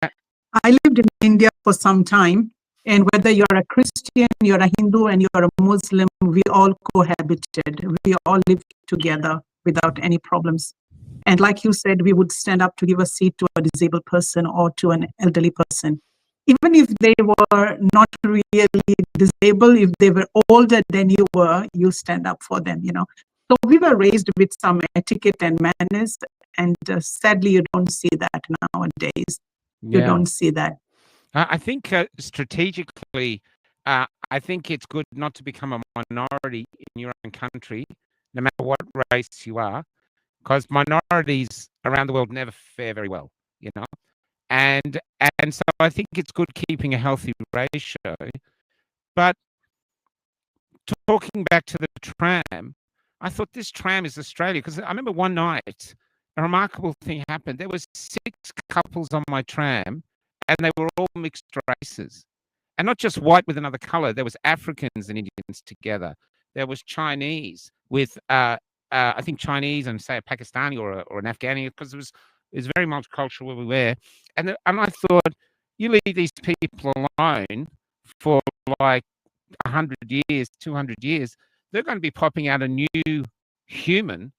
I lived in India for some time, and whether you're a Christian, you're a Hindu, and you're a Muslim, we all cohabited. We all lived together without any problems. And like you said, we would stand up to give a seat to a disabled person or to an elderly person. Even if they were not really disabled, if they were older than you were, you stand up for them, So we were raised with some etiquette and manners, and sadly, you don't see that nowadays. You don't see that. I think strategically, I think it's good not to become a minority in your own country, no matter what race you are, because minorities around the world never fare very well, And so I think it's good keeping a healthy ratio. But talking back to the tram, I thought this tram is Australia, because I remember one night a remarkable thing happened. There was 6 couples on my tram, and they were all mixed races, and not just white with another color. There was Africans and Indians together. There was Chinese with, I think Chinese and say a Pakistani or an Afghani, because it was very multicultural where we were. And I thought, you leave these people alone for like 100 years, 200 years, they're going to be popping out a new human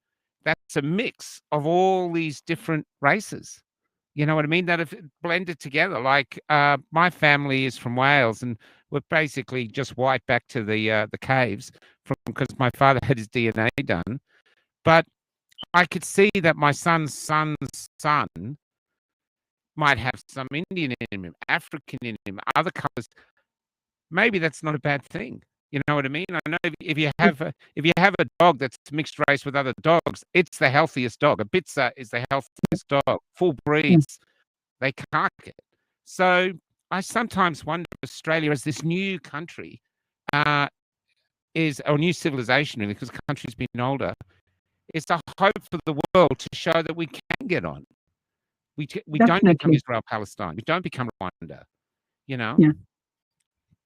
that's a mix of all these different races. You know what I mean? That have blended together. Like my family is from Wales, and we're basically just white back to the caves because my father had his DNA done. But I could see that my son's son might have some Indian in him, African in him, other colors. Maybe that's not a bad thing. You know what I mean? I know if you have a dog that's mixed race with other dogs, it's the healthiest dog. A Bitzer is the healthiest dog. Full breeds, they can't get. So I sometimes wonder if Australia as this new country is a new civilization, really, because the country's been older. It's a hope for the world to show that we can get on. We don't become Israel, Palestine. We don't become Rwanda. Yeah.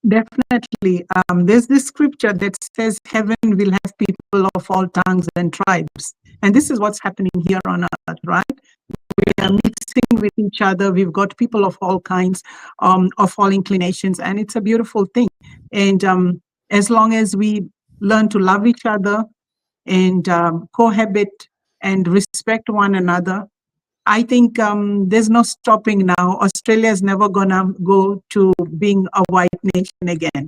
Definitely. There's this scripture that says heaven will have people of all tongues and tribes. And this is what's happening here on earth, right? We are mixing with each other. We've got people of all kinds, of all inclinations, and it's a beautiful thing. And as long as we learn to love each other and cohabit and respect one another, I think there's no stopping now. Australia is never gonna go to being a white nation again.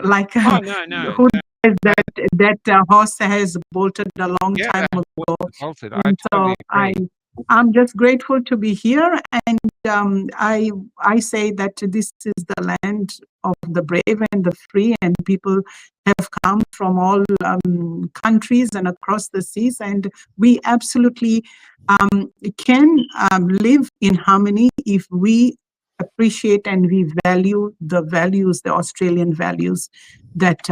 Like no. who says that horse has bolted a long time ago. Bolted. I totally agree. I'm just grateful to be here, and I say that this is the land of the brave and the free, and people have come from all countries and across the seas, and we absolutely can live in harmony if we appreciate and we value the values, the Australian values that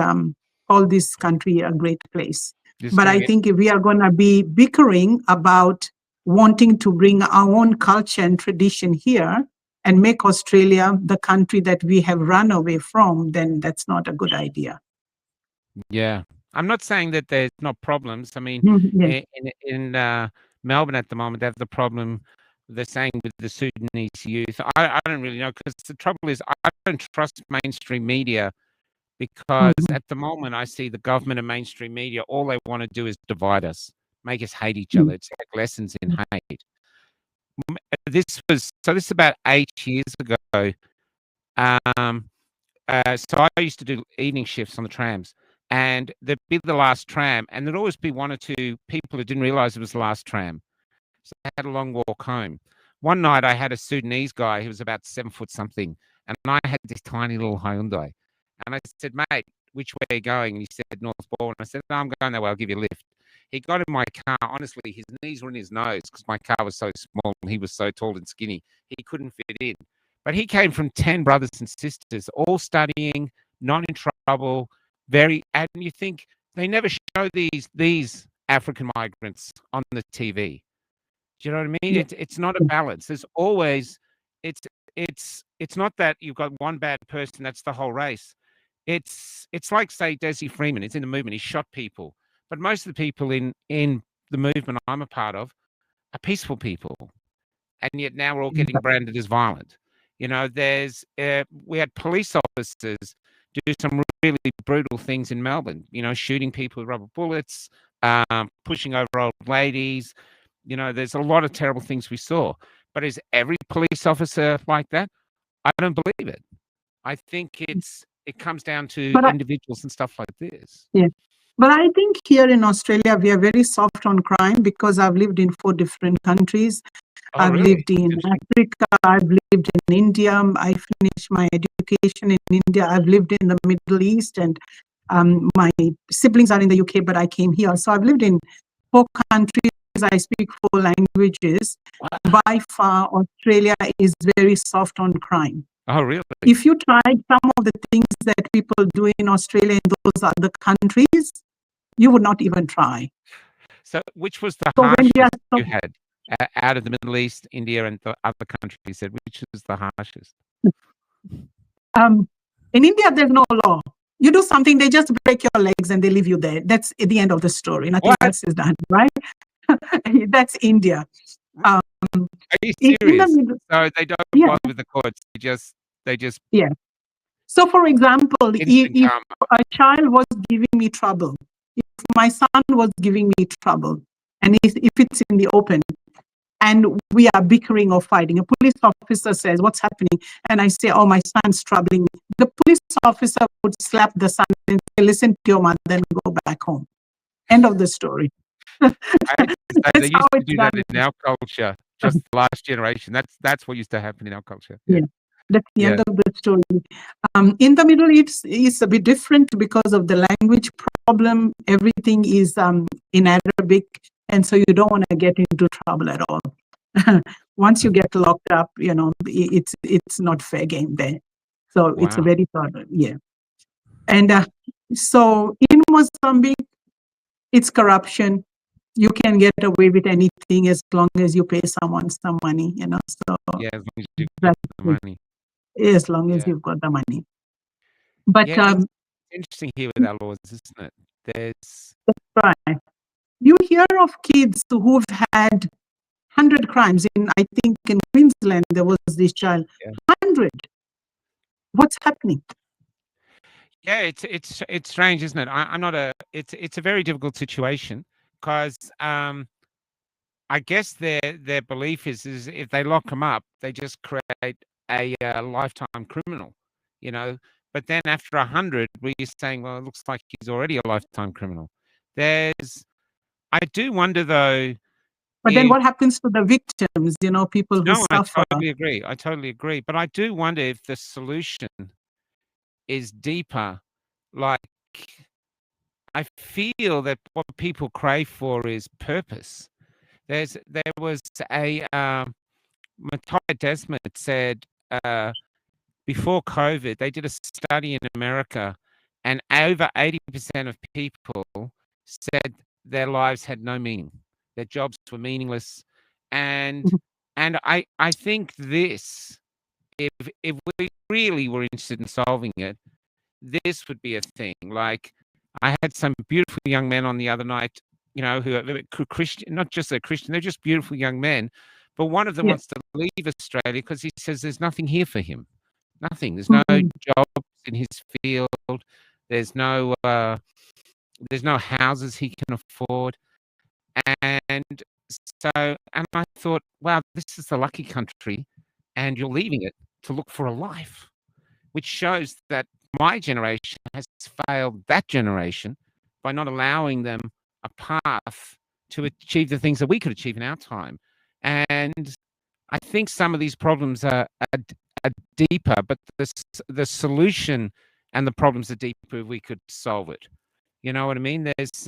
call this country a great place. Just But gonna I get think if we are going to be bickering about wanting to bring our own culture and tradition here and make Australia the country that we have run away from, then that's not a good idea. yeah. I'm not saying that there's not problems. I mean, Yes. in Melbourne at the moment, they have the problem they're saying with the Sudanese youth. I don't really know, because the trouble is I don't trust mainstream media, because Mhm. at the moment I see the government and mainstream media, all they want to do is divide us, make us hate each other. Mhm. It's like lessons in hate. This is about 8 years ago. Um, so I used to do evening shifts on the trams, and there'd be the last tram, and there'd always be one or two people who didn't realize it was the last tram. So I had a long walk home. One night I had a Sudanese guy who was about 7 foot something, and I had this tiny little Hyundai. And I said, mate, which way are you going? And he said, North Ball. And I said, no, I'm going that way. I'll give you a lift. He got in my car. Honestly, his knees were in his nose because my car was so small and he was so tall and skinny. He couldn't fit in. But he came from 10 brothers and sisters, all studying, not in trouble, and you think they never show these African migrants on the TV. Do you know what I mean? Yeah. It's not a balance. There's always it's it's not that you've got one bad person, that's the whole race. It's like, say, Desi Freeman. He's in the movement. He shot people, but most of the people in the movement I'm a part of are peaceful people, and yet now we're all getting branded as violent. You know, we had police officers do some really brutal things in Melbourne. You know, shooting people with rubber bullets, pushing over old ladies. You know, there's a lot of terrible things we saw. But is every police officer like that? I don't believe it. I think it comes down to But individuals and stuff like this. yeah. But I think here in Australia, we are very soft on crime because I've lived in 4 different countries. Oh, I've really? lived in Interesting. Africa, I've lived in India, I finished my education in India, I've lived in the Middle East, and my siblings are in the UK, but I came here. So I've lived in 4 countries, I speak 4 languages. Wow. By far, Australia is very soft on crime. Oh, really? If you tried some of the things that people do in Australia in those other countries, you would not even try. So, which was the So when we are harshest so, you had out of the Middle East, India, and the other countries? You said which is the harshest? in India, there's no law. You do something, they just break your legs and they leave you there. That's at the end of the story. Nothing What? else is done, right? That's India. Um, Are you in the serious? middle, So they don't yeah, bother with the courts. They just yeah. So, for example, instant if karma. a child was giving me trouble, if my son was giving me trouble, and if it's in the open, and we are bickering or fighting, a police officer says, "What's happening?" And I say, "Oh, my son's troubling me." The police officer would slap the son and say, "Listen to your mother and go back home." End of the story. I hate to say, they That's how used to it's do done. that in our culture, just the last generation. That's what used to happen in our culture. Yeah. Yeah, that's the Yeah. end of the story. In the Middle East, it's a bit different because of the language problem. Everything is in Arabic, and so you don't want to get into trouble at all. Once you get locked up, it's not fair game there. So it's a Wow. very problem. Yeah, and so in Mozambique, it's corruption. You can get away with anything as long as you pay someone some money. So Yeah, as long as you've got that's the it, money. as long as Yeah. you've got the money. But Yeah, it's interesting here with our laws, isn't it? There's right. You hear of kids who've had 100 crimes. I think in Queensland, there was this child. yeah. 100. What's happening? Yeah, it's strange, isn't it? I'm not a it's a very difficult situation because I guess their belief is if they lock them up, they just create a lifetime criminal, you know. But then after 100, we're saying, well, it looks like he's already a lifetime criminal. I do wonder though, But then what happens to the victims, people who No, I suffer? totally agree. I totally agree. But I do wonder if the solution is deeper. Like, I feel that what people crave for is purpose. There was a Matthias Desmond said before COVID, they did a study in America, and over 80% of people said their lives had no meaning. Their jobs were meaningless. And I think this, if we really were interested in solving it, this would be a thing. Like, I had some beautiful young men on the other night, who are Christian, not just they're Christian, they're just beautiful young men. But one of them Yeah. wants to leave Australia because he says there's nothing here for him. Nothing. There's no Mhm. jobs in his field. There's no houses he can afford. And and I thought, wow, this is the lucky country, and you're leaving it to look for a life, which shows that my generation has failed that generation by not allowing them a path to achieve the things that we could achieve in our time. And I think some of these problems are deeper, but the solution and the problems are deeper if we could solve it. You know what I mean? There's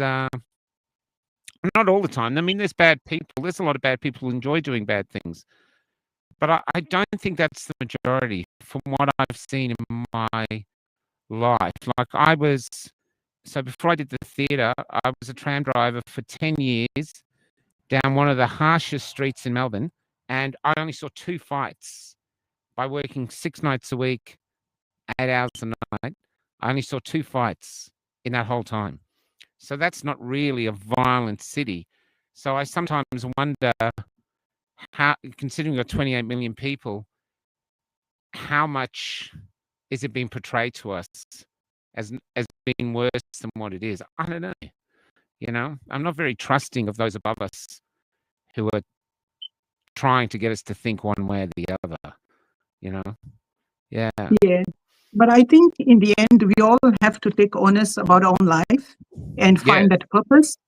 not all the time. I mean, there's bad people. There's a lot of bad people who enjoy doing bad things. But I don't think that's the majority from what I've seen in my life. Like, so before I did the theatre, I was a tram driver for 10 years down one of the harshest streets in Melbourne, and I only saw 2 fights. By working 6 nights a week, 8 hours a night, I only saw 2 fights in that whole time. So that's not really a violent city. So I sometimes wonder how, considering you're 28 million people, how much is it being portrayed to us as being worse than what it is? I don't know. I'm not very trusting of those above us who are trying to get us to think one way or the other, Yeah. Yeah. But I think in the end, we all have to take onus about our own life and Yeah. find that purpose.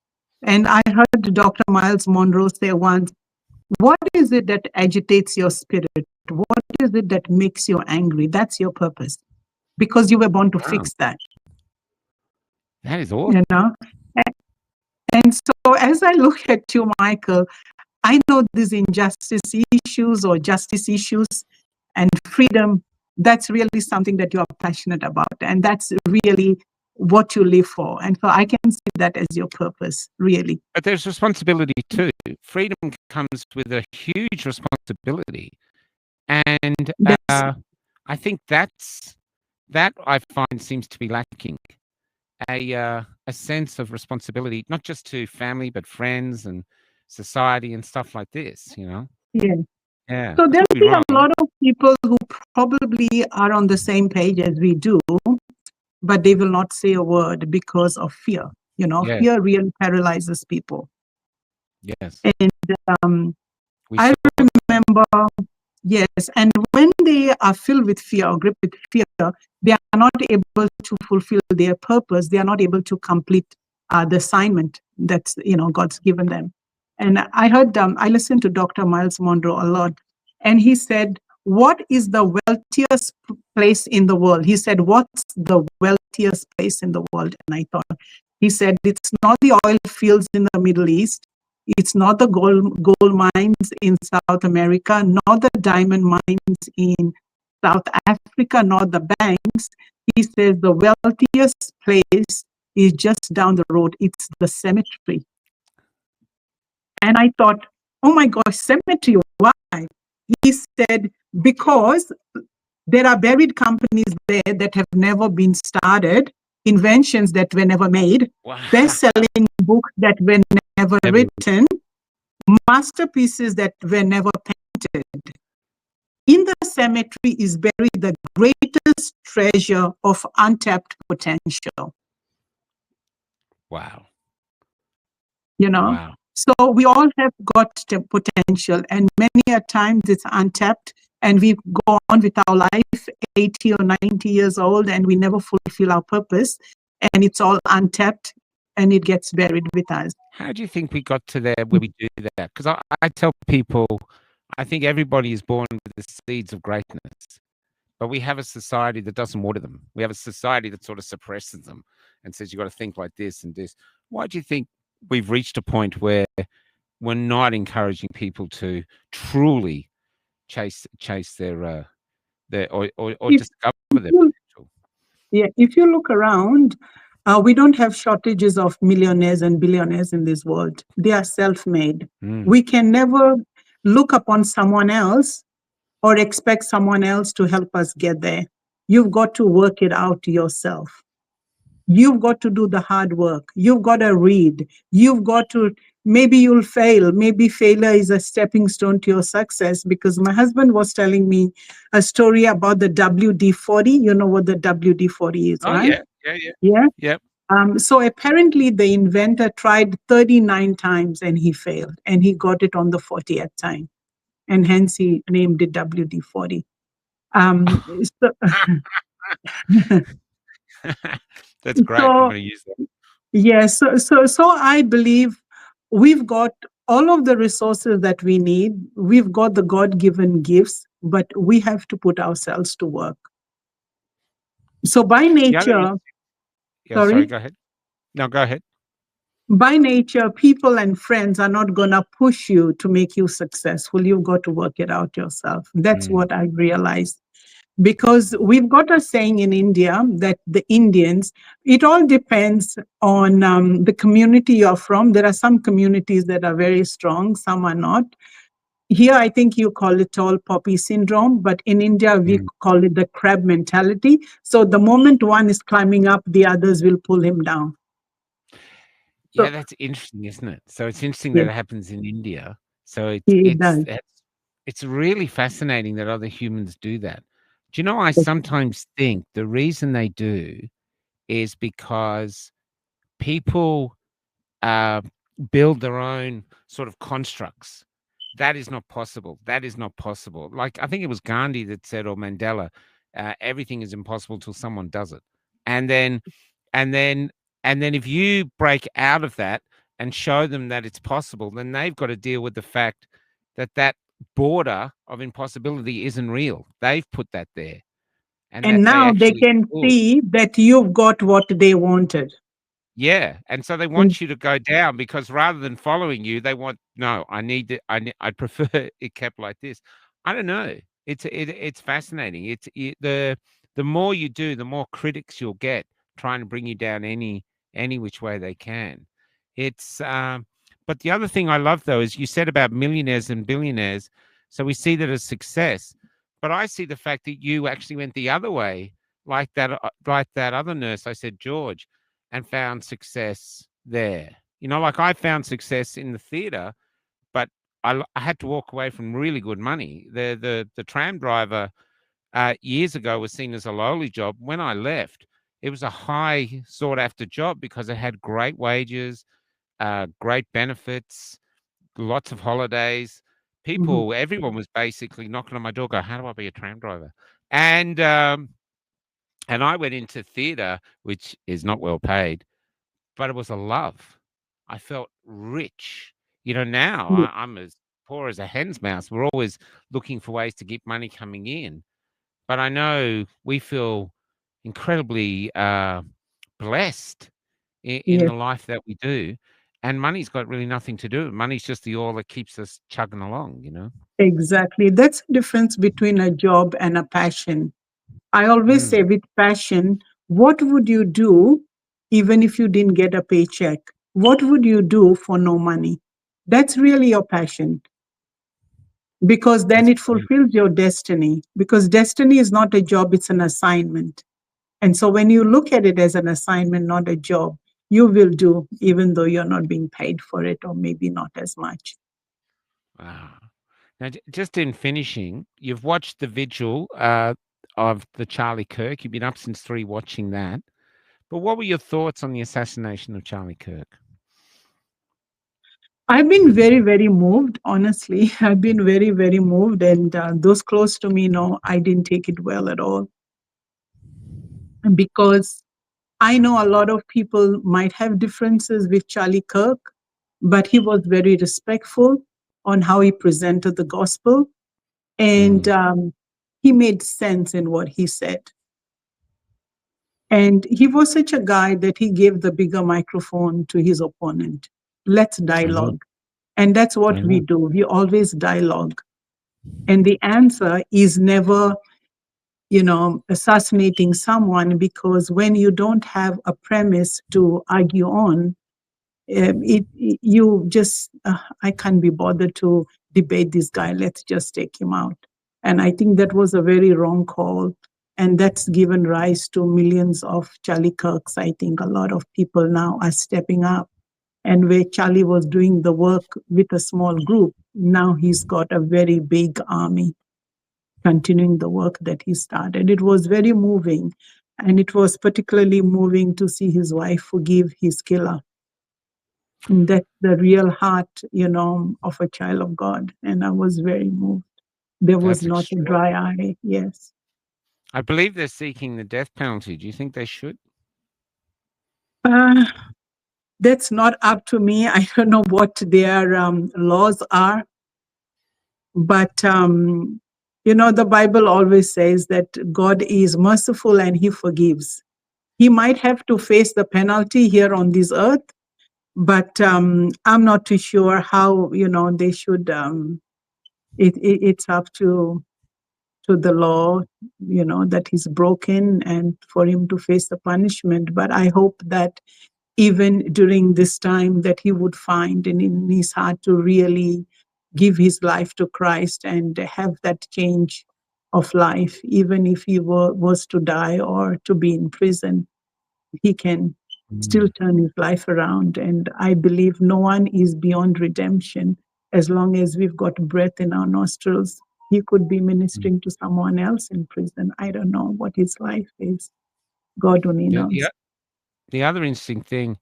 And I heard Dr. Miles Monroe say once, what is it that agitates your spirit? What is it that makes you angry? That's your purpose, because you were born to Wow. fix that. That is awesome. And so as I look at you, Michael, I know these injustice issues or justice issues and freedom, that's really something that you are passionate about. And that's really what you live for. And so I can see that as your purpose, really. But there's responsibility too. Freedom comes with a huge responsibility. And I think that I find seems to be lacking. A sense of responsibility, not just to family, but friends and society and stuff like this, Yeah. Yeah. So I there'll could be wrong. a lot of people who probably are on the same page as we do, but they will not say a word because of fear. Yes. Fear really paralyzes people. Yes. And We I saw that. remember, yes, and when they are filled with fear or gripped with fear, they are not able to fulfill their purpose. They are not able to complete the assignment that's God's given them. And I listened to Dr. Miles Monroe a lot, and he said, "What is the wealthiest place in the world?" He said, "What's the wealthiest place in the world?" And I thought, he said, "It's not the oil fields in the Middle East. It's not the gold mines in South America, nor the diamond mines in South Africa, nor the banks." He says the wealthiest place is just down the road. It's the cemetery. And I thought, oh my gosh, cemetery, why? He said, because there are buried companies there that have never been started, inventions that were never made, Wow. best-selling books that were never written, masterpieces that were never painted. In the cemetery is buried the greatest treasure of untapped potential. Wow. Wow. So we all have got potential, and many a times it's untapped, and we go on with our life 80 or 90 years old, and we never fulfill our purpose, and it's all untapped, and it gets buried with us. How do you think we got to there where we do that? Because I tell people, I think everybody is born with the seeds of greatness, but we have a society that doesn't water them. We have a society that sort of suppresses them and says you got to think like this and this. Why do you think we've reached a point where we're not encouraging people to truly chase their or If, discover if their you, potential? yeah, if you look around, we don't have shortages of millionaires and billionaires in this world. They are self-made. Mm. We can never look upon someone else or expect someone else to help us get there. You've got to work it out yourself. You've got to do the hard work. You've got to read. You've got to, maybe you'll fail. Maybe failure is a stepping stone to your success. Because my husband was telling me a story about the WD-40. You know what the WD-40 is, Oh right? yeah, yeah, yeah, Yeah. yep. So apparently the inventor tried 39 times and he failed, and he got it on the 40th time. And hence he named it WD-40. So, That's great. I'm so going to use that. yes, so I believe we've got all of the resources that we need. We've got the God-given gifts, but we have to put ourselves to work. So The other nature, interesting, yeah, sorry, sorry, go ahead. No, go ahead. by nature, people and friends are not going to push you to make you successful. You've got to work it out yourself. That's Mm, what I realized. Because we've got a saying in India that the Indians, it all depends on the community you're from. There are some communities that are very strong, some are not. Here, I think you call it tall poppy syndrome, but in India, we mm. call it the crab mentality. So the moment one is climbing up, the others will pull him down. Yeah, So that's interesting, isn't it? So it's interesting that yes, it happens in India. So it does. it's really fascinating that other humans do that. Do you know, I sometimes think the reason they do is because people uh, build their own sort of constructs. That is not possible. That is not possible. Like I think it was Gandhi that said, or Mandela, everything is impossible till someone does it. And then, and then, and then, if you break out of that and show them that it's possible, then they've got to deal with the fact that that border of impossibility isn't real. They've put that there, and And that they now they actually can could. see that you've got what they wanted. Yeah, and so they Mm. want you to go down because rather than following you, they want, "No, I need it. I prefer it kept like this." I don't know. It's fascinating. The more you do, the more critics you'll get trying to bring you down any which way they can. It's but the other thing I love though is you said about millionaires and billionaires. So we see that as success, but I see the fact that you actually went the other way, like that other nurse I said, George, and found success there. You know, like I found success in the theater, but I had to walk away from really good money. The tram driver years ago was seen as a lowly job. When I left, it was a high sought after job because it had great wages, great benefits, lots of holidays. Mhm. Everyone was basically knocking on my door, go, "How do I be a tram driver?" And I went into theater, which is not well paid, but it was a love. I felt rich. You know, now Yeah. I'm as poor as a hen's mouse. We're always looking for ways to keep money coming in. But I know we feel incredibly blessed in Yes, the life that we do. And money's got really nothing to do. Money's just the oil that keeps us chugging along, you know? exactly. That's the difference between a job and a passion. I always say Mm, with passion, what would you do even if you didn't get a paycheck? What would you do for no money? That's really your passion because then that's it great. fulfills your destiny. Because destiny is not a job, it's an assignment. And so when you look at it as an assignment, not a job, you will do even though you're not being paid for it or maybe not as much. Wow. Now, just in finishing, you've watched the vigil of the Charlie Kirk. You've been up since 3 watching that. But what were your thoughts on the assassination of Charlie Kirk? I've been very, very moved, honestly. I've been very, very moved. And those close to me know I didn't take it well at all because I know a lot of people might have differences with Charlie Kirk, but he was very respectful on how he presented the gospel, and Mm, he made sense in what he said. And he was such a guy that he gave the bigger microphone to his opponent. Let's I know. dialogue. And that's I what we know. do. We always dialogue. And the answer is never, assassinating someone, because when you don't have a premise to argue on, you just, I can't be bothered to debate this guy. Let's just take him out. And I think that was a very wrong call. And that's given rise to millions of Charlie Kirks. I think a lot of people now are stepping up. And where Charlie was doing the work with a small group, now he's got a very big army continuing the work that he started. It was very moving. And it was particularly moving to see his wife forgive his killer. And that's the real heart, of a child of God. And I was very moved. There was That's not a extraordinary. dry eye. Yes. I believe they're seeking the death penalty. Do you think they should? Uh, that's not up to me. I don't know what their laws are. But, the Bible always says that God is merciful and he forgives. He might have to face the penalty here on this earth, but I'm not too sure how, they should. It's up to the law, that he's broken and for him to face the punishment. But I hope that even during this time that he would find in his heart to really give his life to Christ and have that change of life, even if he was to die or to be in prison, he can still Mm, turn his life around. And I believe no one is beyond redemption as long as we've got breath in our nostrils. He could be mm. ministering to someone else in prison. I don't know what his life is. God only Yeah, the knows. the other interesting thing,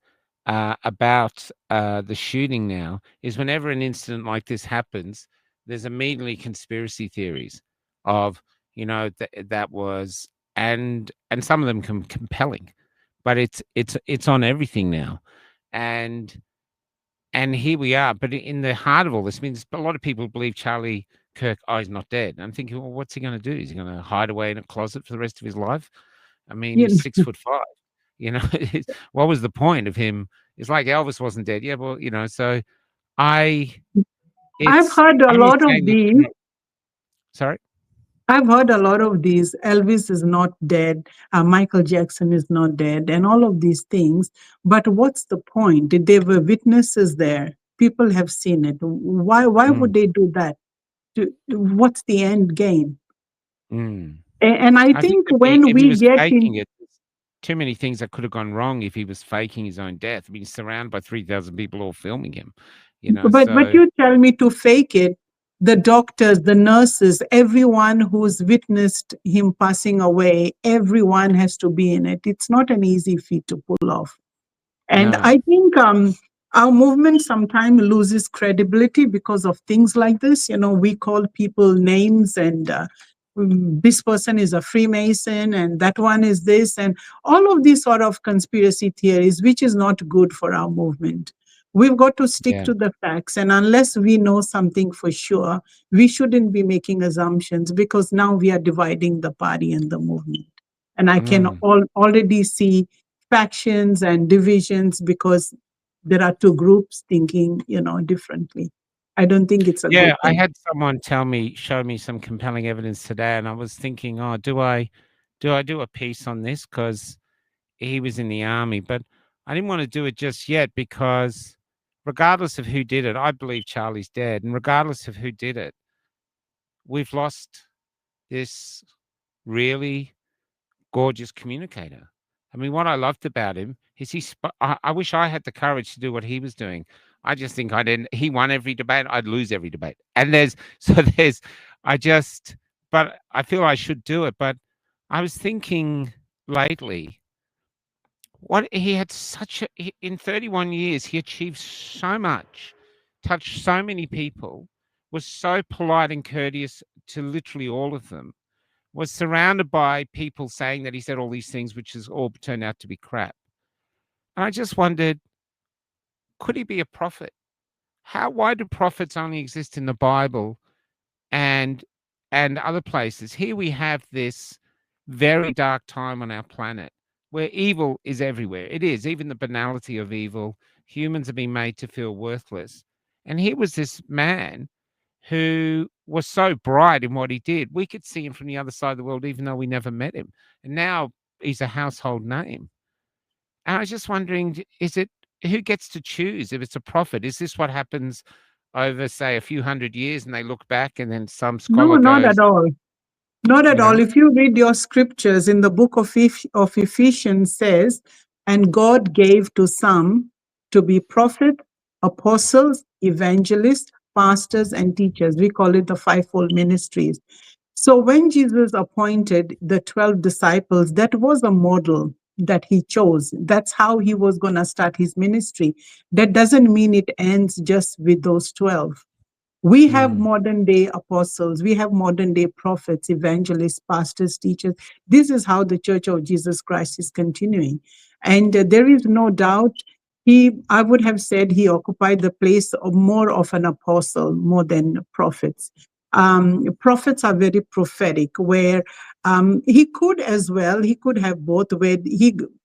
about, the shooting now is whenever an incident like this happens, there's immediately conspiracy theories of, that was and some of them compelling, but it's on everything now. And and here we are, but in the heart of all this, I mean, a lot of people believe Charlie Kirk, oh, he's not dead. I'm thinking, well, what's he gonna do? Is he gonna hide away in a closet for the rest of his life? I mean, You he's 6'5". What was the point of him? It's like Elvis wasn't dead. Yeah, well, so I I've it's heard a I'm not lot of saying that these. they're not sorry? I've heard a lot of these. Elvis is not dead. Michael Jackson is not dead, and all of these things. But what's the point? There were witnesses there. People have seen it. Why Mm, would they do that? What's the end game? mm. And I I think think when if he we was get in, faking it, there's too many things that could have gone wrong if he was faking his own death. I mean, he's surrounded by 3,000 people all filming him, but so you tell me to fake it. The doctors, the nurses, everyone who's witnessed him passing away, everyone has to be in it. It's not an easy feat to pull off. And no. I think our movement sometimes loses credibility because of things like this. We call people names, and this person is a Freemason and that one is this, and all of these sort of conspiracy theories, which is not good for our movement. We've got to stick Yeah. to the facts. And unless we know something for sure, we shouldn't be making assumptions, because now we are dividing the party and the movement. And I can Mm. already see factions and divisions because there are two groups thinking, differently. I don't think it's a Yeah, good I thing. had someone show me some compelling evidence today, and I was thinking, "Oh, do I do a piece on this?" Because he was in the army, but I didn't wanna do it just yet because regardless of who did it, I believe Charlie's dead, and regardless of who did it, we've lost this really gorgeous communicator. I mean, what I loved about him is I wish I had the courage to do what he was doing. I just think I didn't. He won every debate. I'd lose every debate. And there's, I just, but I feel I should do it. But I was thinking lately, what he had in 31 years, he achieved so much, touched so many people, was so polite and courteous to literally all of them, was surrounded by people saying that he said all these things, which has all turned out to be crap. And I just wondered, could he be a prophet? Why do prophets only exist in the Bible and other places? Here we have this very dark time on our planet where evil is everywhere. It is, even the banality of evil. Humans have been made to feel worthless. And here was this man who was so bright in what he did. We could see him from the other side of the world, even though we never met him. And now he's a household name. And I was just wondering, is it who gets to choose if it's a prophet? Is this what happens over, say, a few hundred years and they look back and then some No, scholar not goes, at all. Not at you all. know? If you read your scriptures in the book of Ephesians says, and God gave to some to be prophets, apostles, evangelists, pastors, and teachers. We call it the fivefold ministries. So when Jesus appointed the 12 disciples, that was a model that he chose. That's how he was going to start his ministry. That doesn't mean it ends just with those 12. We have Mm. modern day apostles, we have modern day prophets, evangelists, pastors, teachers. This is how the Church of Jesus Christ is continuing. And there is no doubt I would have said he occupied the place of more of an apostle more than prophets. Prophets are very prophetic, where he could as well, he could have both, where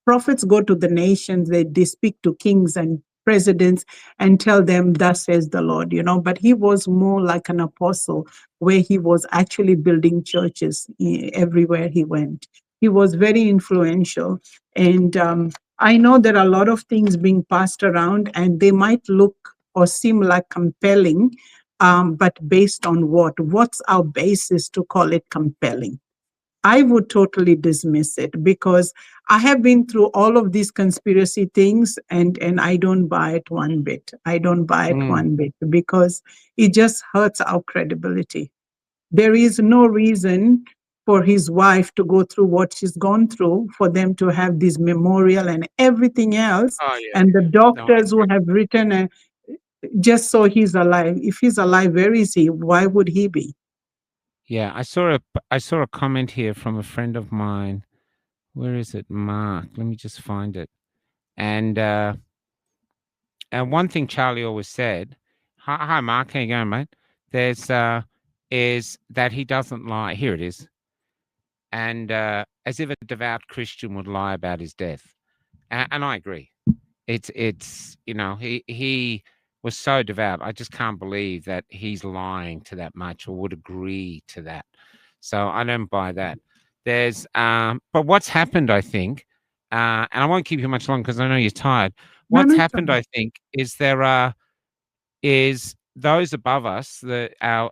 prophets go to the nations, they speak to kings and presidents and tell them, thus says the Lord, but he was more like an apostle, where he was actually building churches everywhere he went. He was very influential. And I know there are a lot of things being passed around, and they might look or seem like compelling, but based on what? What's our basis to call it compelling? I would totally dismiss it, because I have been through all of these conspiracy things, and I don't buy it one bit. I don't buy it Mm. one bit, because it just hurts our credibility. There is no reason for his wife to go through what she's gone through, for them to have this memorial and everything else, Oh, yeah, and the yeah. No, I doctors who agree. have written just so he's alive. If he's alive, where is he? Why would he be? Yeah, I saw a comment here from a friend of mine. Where is it? Mark. Let me just find it. And one thing Charlie always said, hi Mark, how you going, mate? There's is that he doesn't lie. Here it is. And as if a devout Christian would lie about his death. And I agree. It's he was so devout. I just can't believe that he's lying to that much or would agree to that. So I don't buy that. There's but what's happened, I think, and I won't keep you much longer because I know you're tired. No, What's no, it's happened, fine. I think, is there are is those above us, our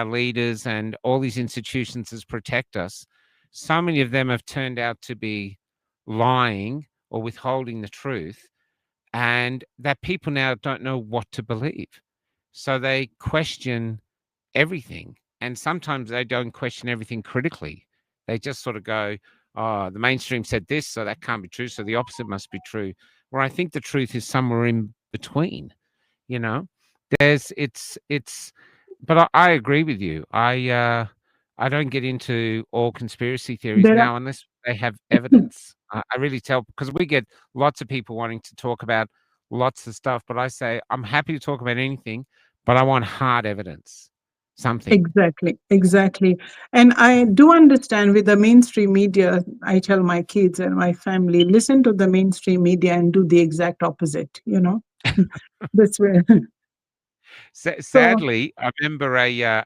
leaders and all these institutions that protect us, so many of them have turned out to be lying or withholding the truth, and that people now don't know what to believe. So they question everything. And sometimes they don't question everything critically. They just sort of go, oh, the mainstream said this, so that can't be true. So the opposite must be true. Where I think the truth is somewhere in between, you know? It's but I agree with you. I don't get into all conspiracy theories There are now unless they have evidence. I really tell because we get lots of people wanting to talk about lots of stuff, but I say I'm happy to talk about anything, but I want hard evidence. Something. Exactly, exactly. And I do understand with the mainstream media, I tell my kids and my family, listen to the mainstream media and do the exact opposite. This way. So, Sadly, I remember a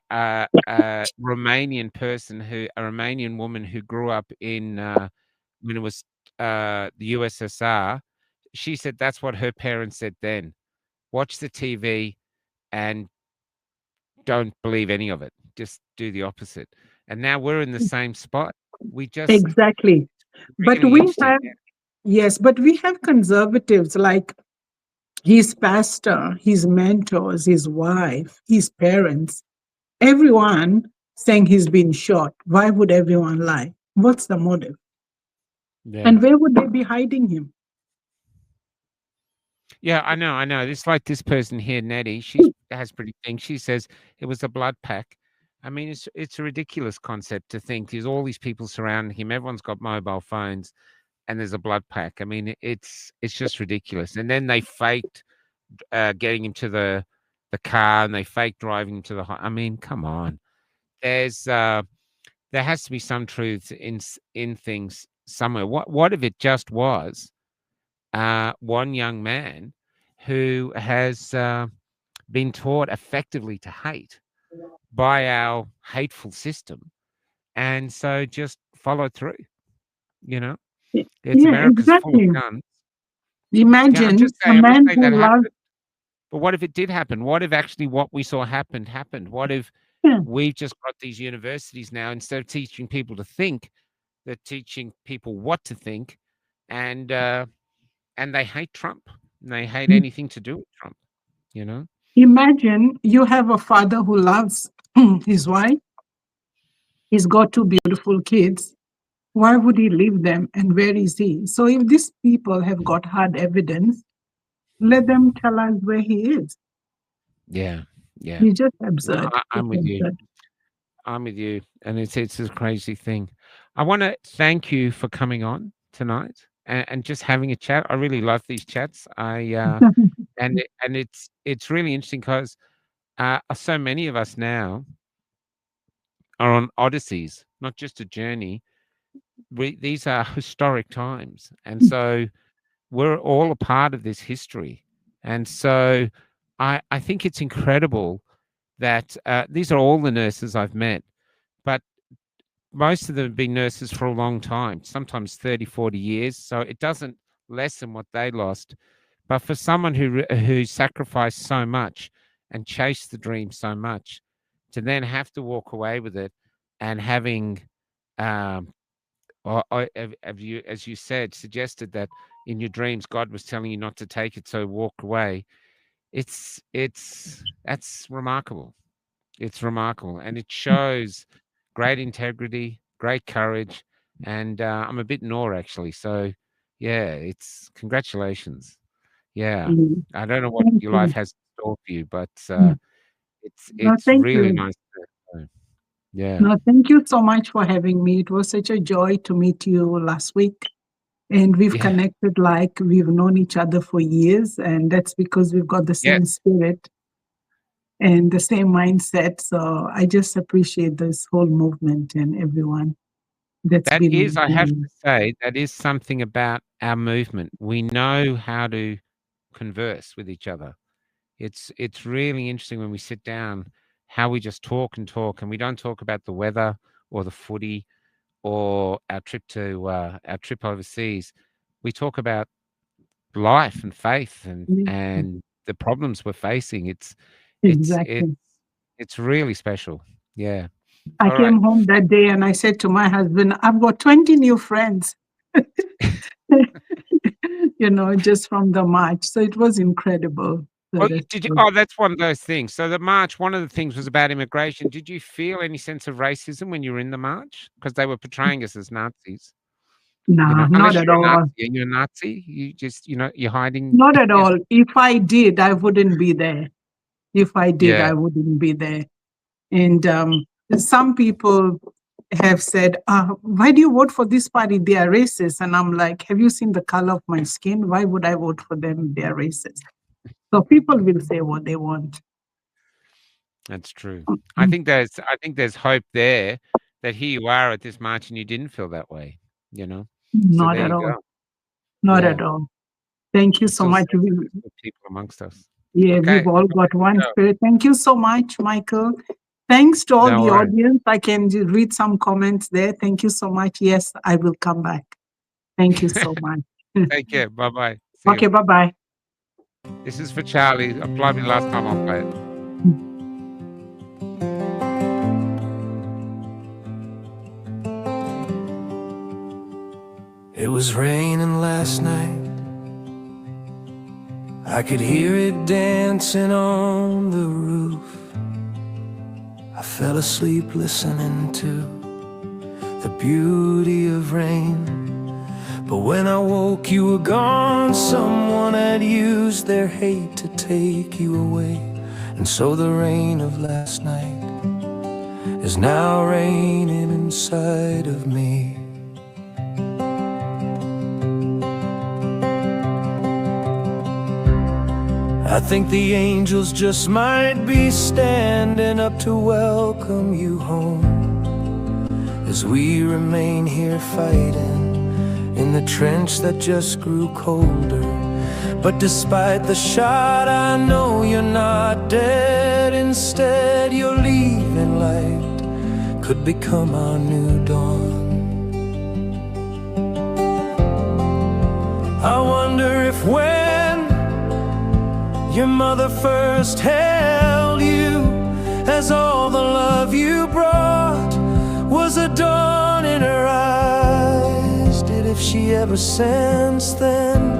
Romanian person a Romanian woman who grew up in when it was the USSR. She said that's what her parents said then. Watch the TV and don't believe any of it. Just do the opposite. And now we're in the same spot. We just exactly. But really we interesting. have, yes, but we have conservatives like his pastor, his mentors, his wife, his parents, everyone saying he's been shot. Why would everyone lie? What's the motive? Yeah. And where would they be hiding him? Yeah, I know. It's like this person here, Nettie. She has pretty things. She says it was a blood pack. I mean, it's a ridiculous concept to think there's all these people surrounding him. Everyone's got mobile phones, and there's a blood pack. I mean, it's just ridiculous. And then they faked getting him to the car, and they faked driving him to the. I mean, come on. There's there has to be some truth in things somewhere. What if it just was one young man who has been taught effectively to hate by our hateful system, and so just followed through. You know, it's Yeah, America's full of exactly. guns. Yeah, Imagine a I'm just man saying that who loves. happened. But what if it did happen? What if actually what we saw happened? What if Yeah, we've just got these universities now, instead of teaching people to think, they're teaching people what to think, and they hate Trump. And they hate anything to do with Trump, you know? imagine you have a father who loves his wife. He's got two beautiful kids. Why would he leave them and where is he? So, if these people have got hard evidence, let them tell us where he is. Yeah, yeah. It's just No, absurd. I'm It's with you. absurd. I'm with you. And it's a crazy thing. I want to thank you for coming on tonight and just having a chat. I really love these chats. And it's really interesting because so many of us now are on odysseys, not just a journey. These are historic times, and so we're all a part of this history. And so I think it's incredible that these are all the nurses I've met, but most of them have been nurses for a long time, sometimes 30, 40 years. So it doesn't lessen what they lost. But for someone who sacrificed so much and chased the dream so much, to then have to walk away with it, and having, have you, as you said, suggested that in your dreams God was telling you not to take it, so walk away. That's remarkable. It's remarkable, and it shows great integrity, great courage, and I'm a bit in awe actually. So, yeah, it's congratulations. Yeah, Mm. I don't know what Thank your life you. has in store for you, but Mm. No, it's thank really you. nice to know. Yeah, No, thank you so much for having me. It was such a joy to meet you last week. And we've yeah, connected like we've known each other for years. And that's because we've got the yes, same spirit and the same mindset. So I just appreciate this whole movement and everyone that's that is, been I have behind. to say, that is something about our movement. We know how to converse with each other. It's really interesting when we sit down, how we just talk and talk, and we don't talk about the weather or the footy or our trip overseas. We talk about life and faith and the problems we're facing. It's it's Exactly. it's really special. Yeah. I All right. came home that day and I said to my husband, I've got 20 new friends, just from the march. So it was incredible. So Oh, that did you? was, Oh, that's one of those things. So the march, one of the things was about immigration. Did you feel any sense of racism when you were in the march? Because they were portraying us as Nazis. nah, not Unless at you're a all. Nazi. Are you a Nazi? You just, you're hiding. Not at Yeah. all. If I did, I wouldn't be there. If I did, Yeah. I wouldn't be there. And some people have said, why do you vote for this party? They are racist. And I'm like, have you seen the color of my skin? Why would I vote for them? They are racist. So people will say what they want. That's true. I think there's hope there that here you are at this march and you didn't feel that way, you know? So Not there at you all. go. Not Yeah. at all. Thank you It so still much. says that there's good people amongst us. Yeah, Okay. we've all I'll let got one you go. spirit. Thank you so much, Michael. Thanks to all No the worries. audience. I can read some comments there. Thank you so much. Yes, I will come back. Thank you so much. Take care. Bye-bye. See you. Okay, bye bye. This is for Charlie. Probably the last time I'll play it. It was raining last night. I could hear it dancing on the roof. I fell asleep listening to the beauty of rain. But when I woke, you were gone. Someone had used their hate to take you away. And so the rain of last night is now reigning inside of me. I think the angels just might be standing up to welcome you home, as we remain here fighting in the trench that just grew colder. But despite the shot, I know you're not dead. Instead, you're leaving light could become our new dawn. I wonder if when your mother first held you, as all the love you brought was a dawn in her eyes, did if she ever sensed then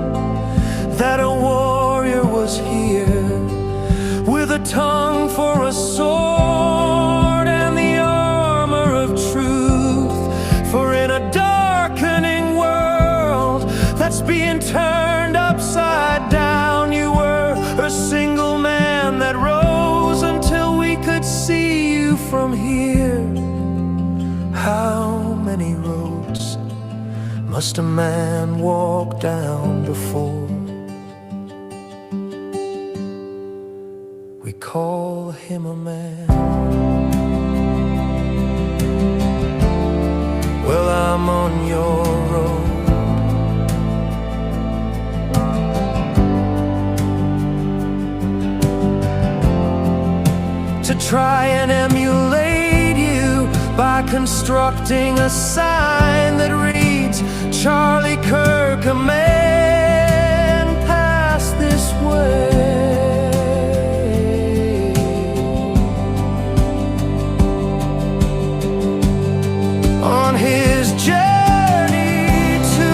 that a warrior was here, with a tongue for a sword and the armor of truth? For in a darkening world that's being turned upside down, you were a single man that rose until we could see you from here. How many roads must a man walk down before we call him a man? Well, I'm on your road, to try and emulate you by constructing a sign that reads Charlie Kirk, a man passed this way. On his journey to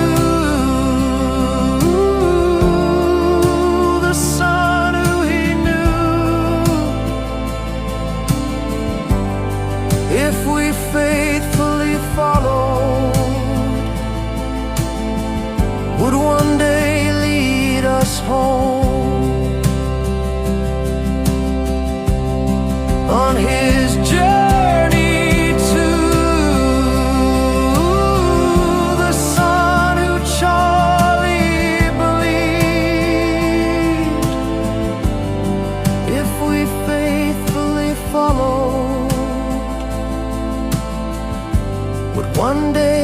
the son who he knew, if we faithfully followed, would one day lead us home. On his journey to the son who Charlie believed, if we faithfully followed, would one day